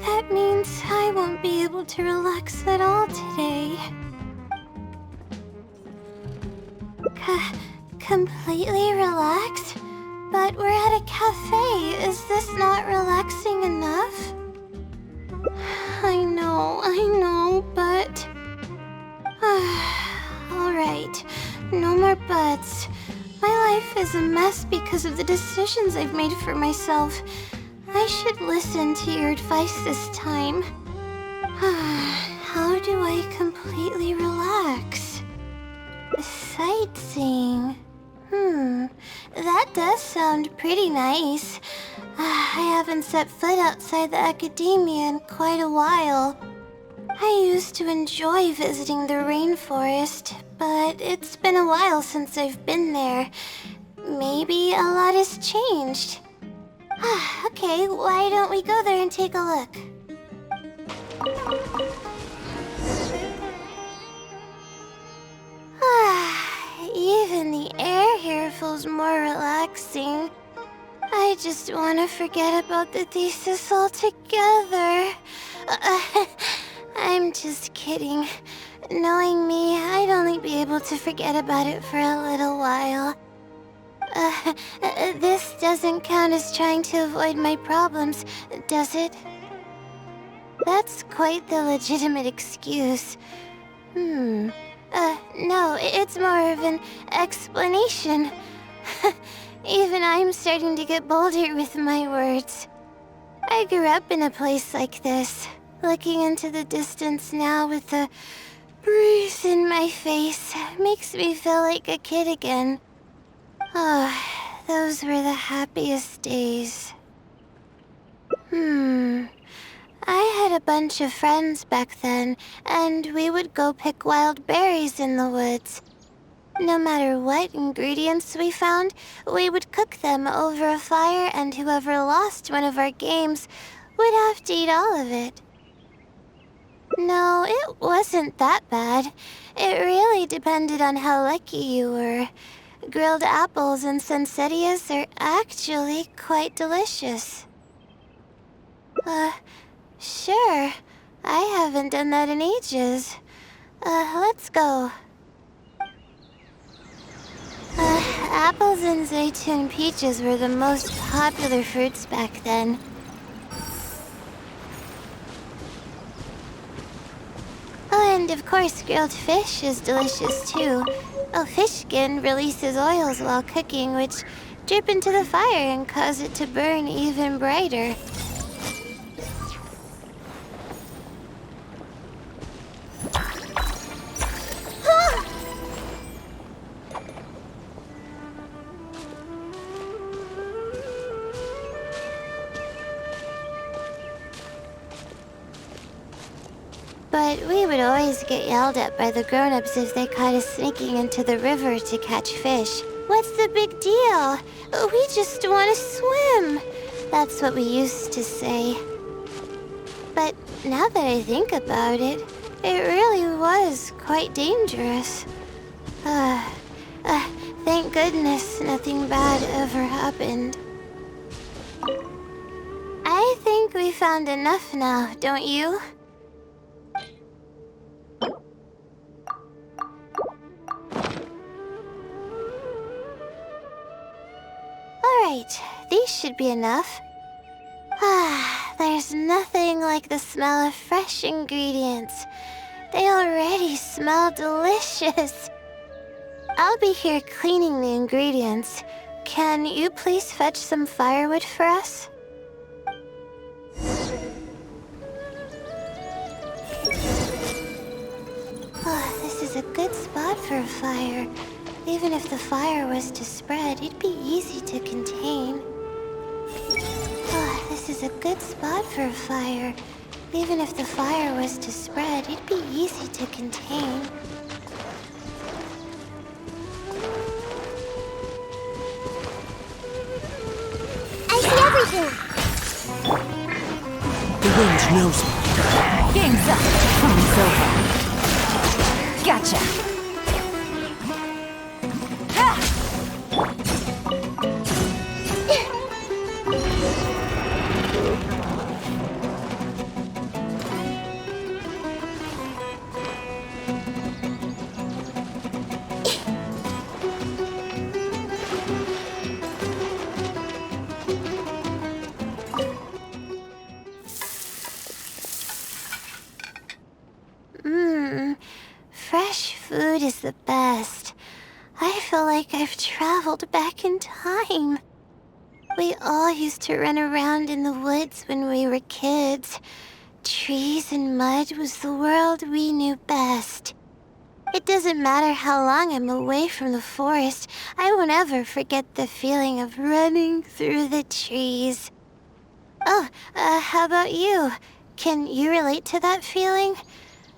That means I won't be able to relax at all today. Completely relaxed? But we're at a cafe. Is this not relaxing enough? I know, but... Alright, no more buts. My life is a mess because of the decisions I've made for myself. I should listen to your advice this time. How do I completely relax? Sightseeing. That does sound pretty nice. I haven't set foot outside the academia in quite a while. I used to enjoy visiting the rainforest, but it's been a while since I've been there. Maybe a lot has changed. Okay, why don't we go there and take a look? Even the air here feels more relaxing. I just want to forget about the thesis altogether. I'm just kidding. Knowing me, I'd only be able to forget about it for a little while. This doesn't count as trying to avoid my problems, does it? That's quite the legitimate excuse. No, it's more of an explanation. Even I'm starting to get bolder with my words. I grew up in a place like this, looking into the distance now with the breeze in my face makes me feel like a kid again. Those were the happiest days. I had a bunch of friends back then, and we would go pick wild berries in the woods. No matter what ingredients we found, we would cook them over a fire, and whoever lost one of our games would have to eat all of it. No, it wasn't that bad. It really depended on how lucky you were. Grilled apples and poinsettias are actually quite delicious. Sure. I haven't done that in ages. Let's go. Apples and zaytun peaches were the most popular fruits back then. Oh, and of course, grilled fish is delicious too. Fish skin releases oils while cooking, which drip into the fire and cause it to burn even brighter. But we would always get yelled at by the grown-ups if they caught us sneaking into the river to catch fish. What's the big deal? We just want to swim. That's what we used to say. But now that I think about it, it really was quite dangerous. Thank goodness nothing bad ever happened. I think we found enough now, don't you? Alright, these should be enough. There's nothing like the smell of fresh ingredients. They already smell delicious. I'll be here cleaning the ingredients. Can you please fetch some firewood for us? This is a good spot for a fire. Even if the fire was to spread, it'd be easy to contain. is a good spot for a fire. Even if the fire was to spread, it'd be easy to contain. I see everything. The wind knows me. Game's up. Fun's over. Gotcha. Fresh food is the best. I feel like I've traveled back in time. We all used to run around in the woods when we were kids. Trees and mud was the world we knew best. It doesn't matter how long I'm away from the forest, I won't ever forget the feeling of running through the trees. Oh, how about you? Can you relate to that feeling?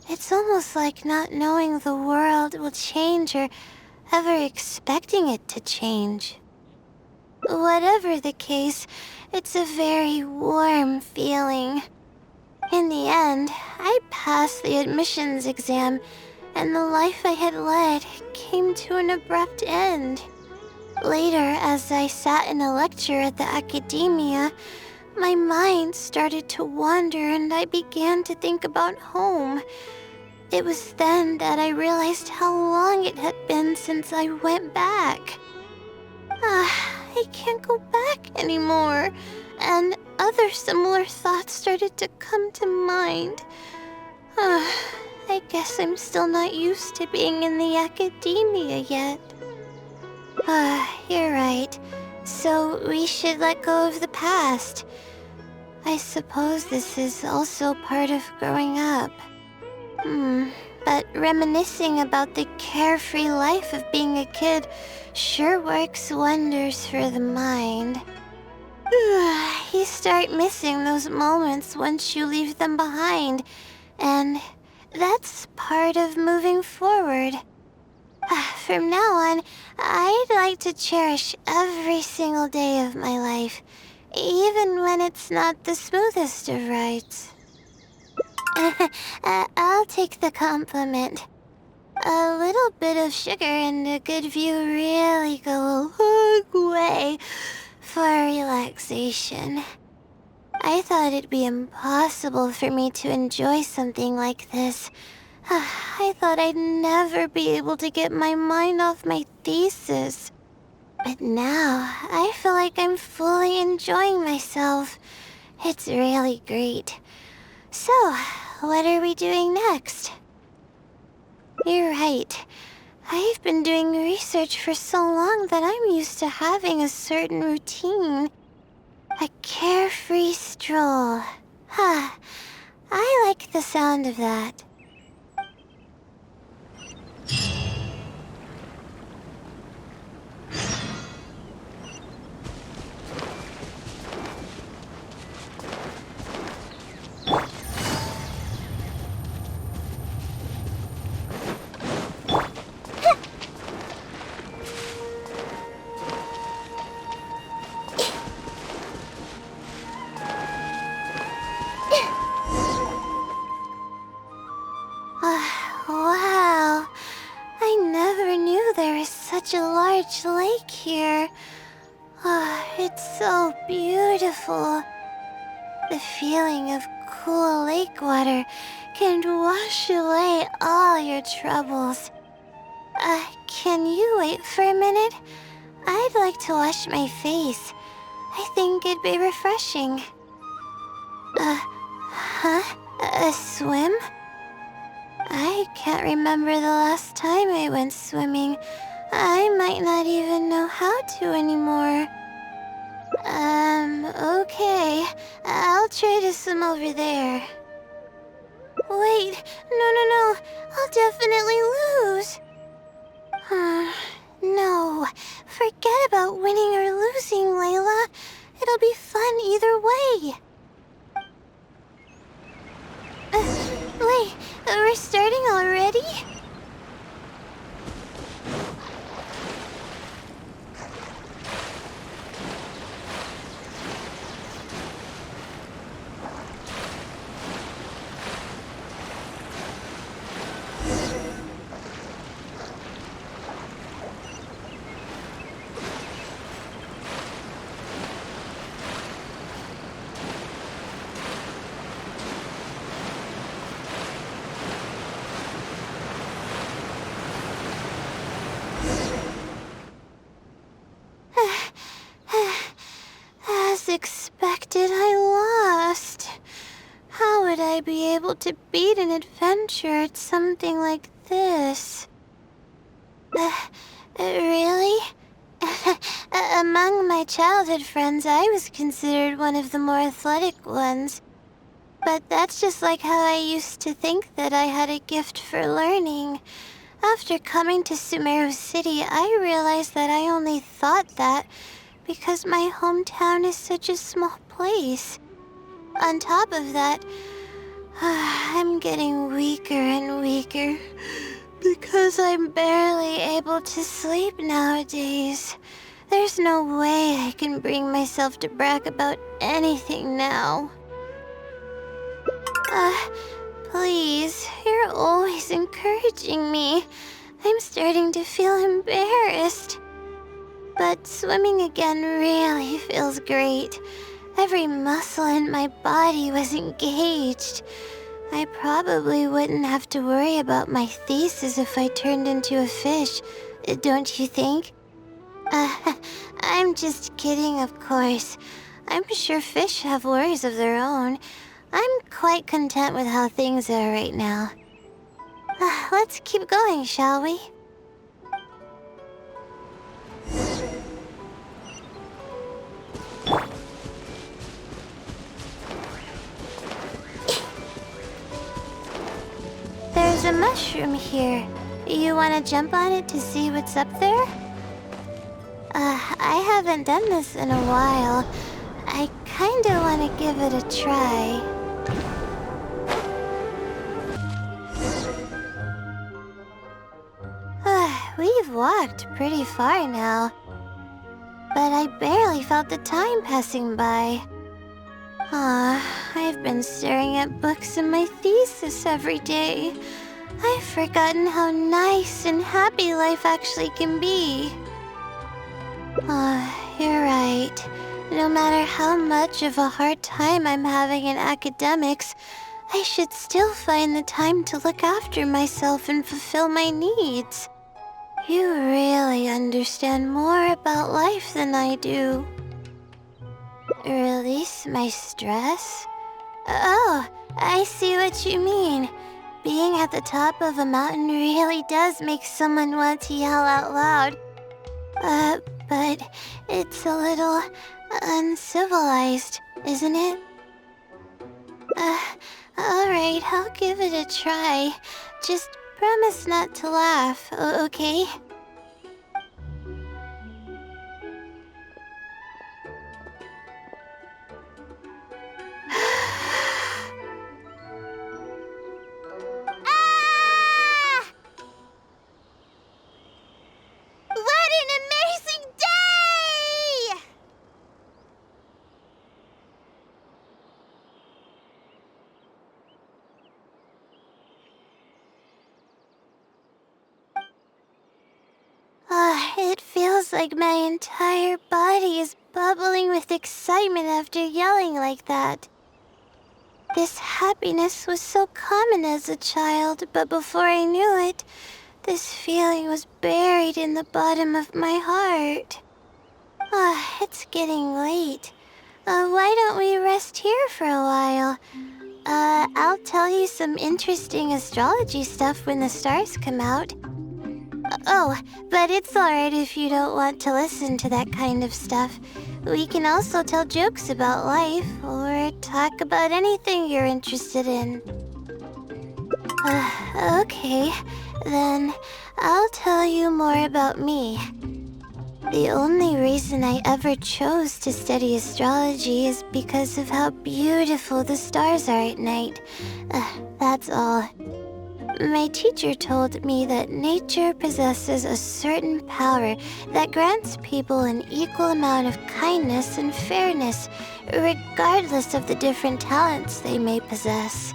It's almost like not knowing the world will change or ever expecting it to change. Whatever the case, it's a very warm feeling. In the end, I passed the admissions exam, and the life I had led came to an abrupt end. Later, as I sat in a lecture at the academia, my mind started to wander and I began to think about home. It was then that I realized how long it had been since I went back. I can't go back anymore, and other similar thoughts started to come to mind. I guess I'm still not used to being in the academia yet. You're right. So we should let go of the past. I suppose this is also part of growing up. But reminiscing about the carefree life of being a kid sure works wonders for the mind. You start missing those moments once you leave them behind, and that's part of moving forward. From now on, I'd like to cherish every single day of my life, even when it's not the smoothest of rides. I'll take the compliment. A little bit of sugar and a good view really go a long way for relaxation. I thought it'd be impossible for me to enjoy something like this. I thought I'd never be able to get my mind off my thesis. But now, I feel like I'm fully enjoying myself. It's really great. So, what are we doing next? You're right. I've been doing research for so long that I'm used to having a certain routine. A carefree stroll. I like the sound of that. Wow, I never knew there was such a large lake here. It's so beautiful. The feeling of cool lake water can wash away all your troubles. Can you wait for a minute? I'd like to wash my face. I think it'd be refreshing. A swim? I can't remember the last time I went swimming. I might not even know how to anymore. Okay. I'll try to swim over there. Wait, no. I'll definitely lose. No. Forget about winning or losing, Layla. It'll be fun either way. starting already? As expected, I lost. How would I be able to beat an adventure at something like this? Really? Among my childhood friends, I was considered one of the more athletic ones. But that's just like how I used to think that I had a gift for learning. After coming to Sumeru City, I realized that I only thought that because my hometown is such a small place. On top of that, I'm getting weaker and weaker because I'm barely able to sleep nowadays. There's no way I can bring myself to brag about anything now. Please, you're always encouraging me. I'm starting to feel embarrassed. But swimming again really feels great. Every muscle in my body was engaged. I probably wouldn't have to worry about my thesis if I turned into a fish, don't you think? I'm just kidding, of course. I'm sure fish have worries of their own. I'm quite content with how things are right now. Let's keep going, shall we? There's a mushroom here. You want to jump on it to see what's up there? I haven't done this in a while. I kinda want to give it a try. We've walked pretty far now, but I barely felt the time passing by. I've been staring at books in my thesis every day. I've forgotten how nice and happy life actually can be. You're right. No matter how much of a hard time I'm having in academics, I should still find the time to look after myself and fulfill my needs. You really understand more about life than I do. Release my stress? Oh, I see what you mean. Being at the top of a mountain really does make someone want to yell out loud. But it's a little uncivilized, isn't it? Alright, I'll give it a try. Just promise not to laugh, okay? What an amazing day! It feels like my entire body is bubbling with excitement after yelling like that. This happiness was so common as a child, but before I knew it, this feeling was buried in the bottom of my heart. It's getting late. Why don't we rest here for a while? I'll tell you some interesting astrology stuff when the stars come out. Oh, but it's alright if you don't want to listen to that kind of stuff. We can also tell jokes about life, or talk about anything you're interested in. Okay, then I'll tell you more about me. The only reason I ever chose to study astrology is because of how beautiful the stars are at night. That's all. My teacher told me that nature possesses a certain power that grants people an equal amount of kindness and fairness, regardless of the different talents they may possess.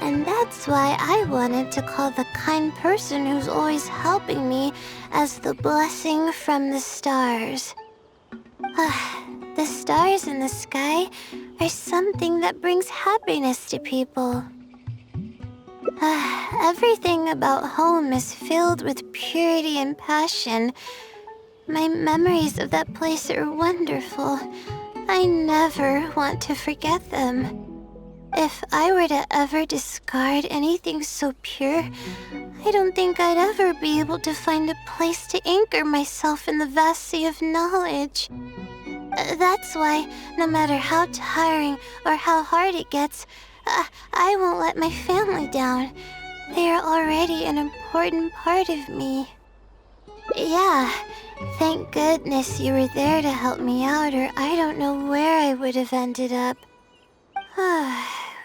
And that's why I wanted to call the kind person who's always helping me as the blessing from the stars. The stars in the sky are something that brings happiness to people. Everything about home is filled with purity and passion. My memories of that place are wonderful. I never want to forget them. If I were to ever discard anything so pure, I don't think I'd ever be able to find a place to anchor myself in the vast sea of knowledge. That's why, no matter how tiring or how hard it gets, I won't let my family down. They are already an important part of me. Yeah, thank goodness you were there to help me out, or I don't know where I would have ended up.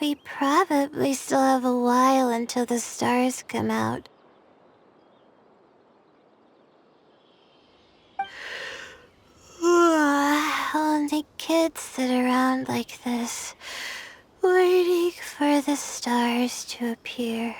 We probably still have a while until the stars come out. Only kids sit around like this, waiting for the stars to appear.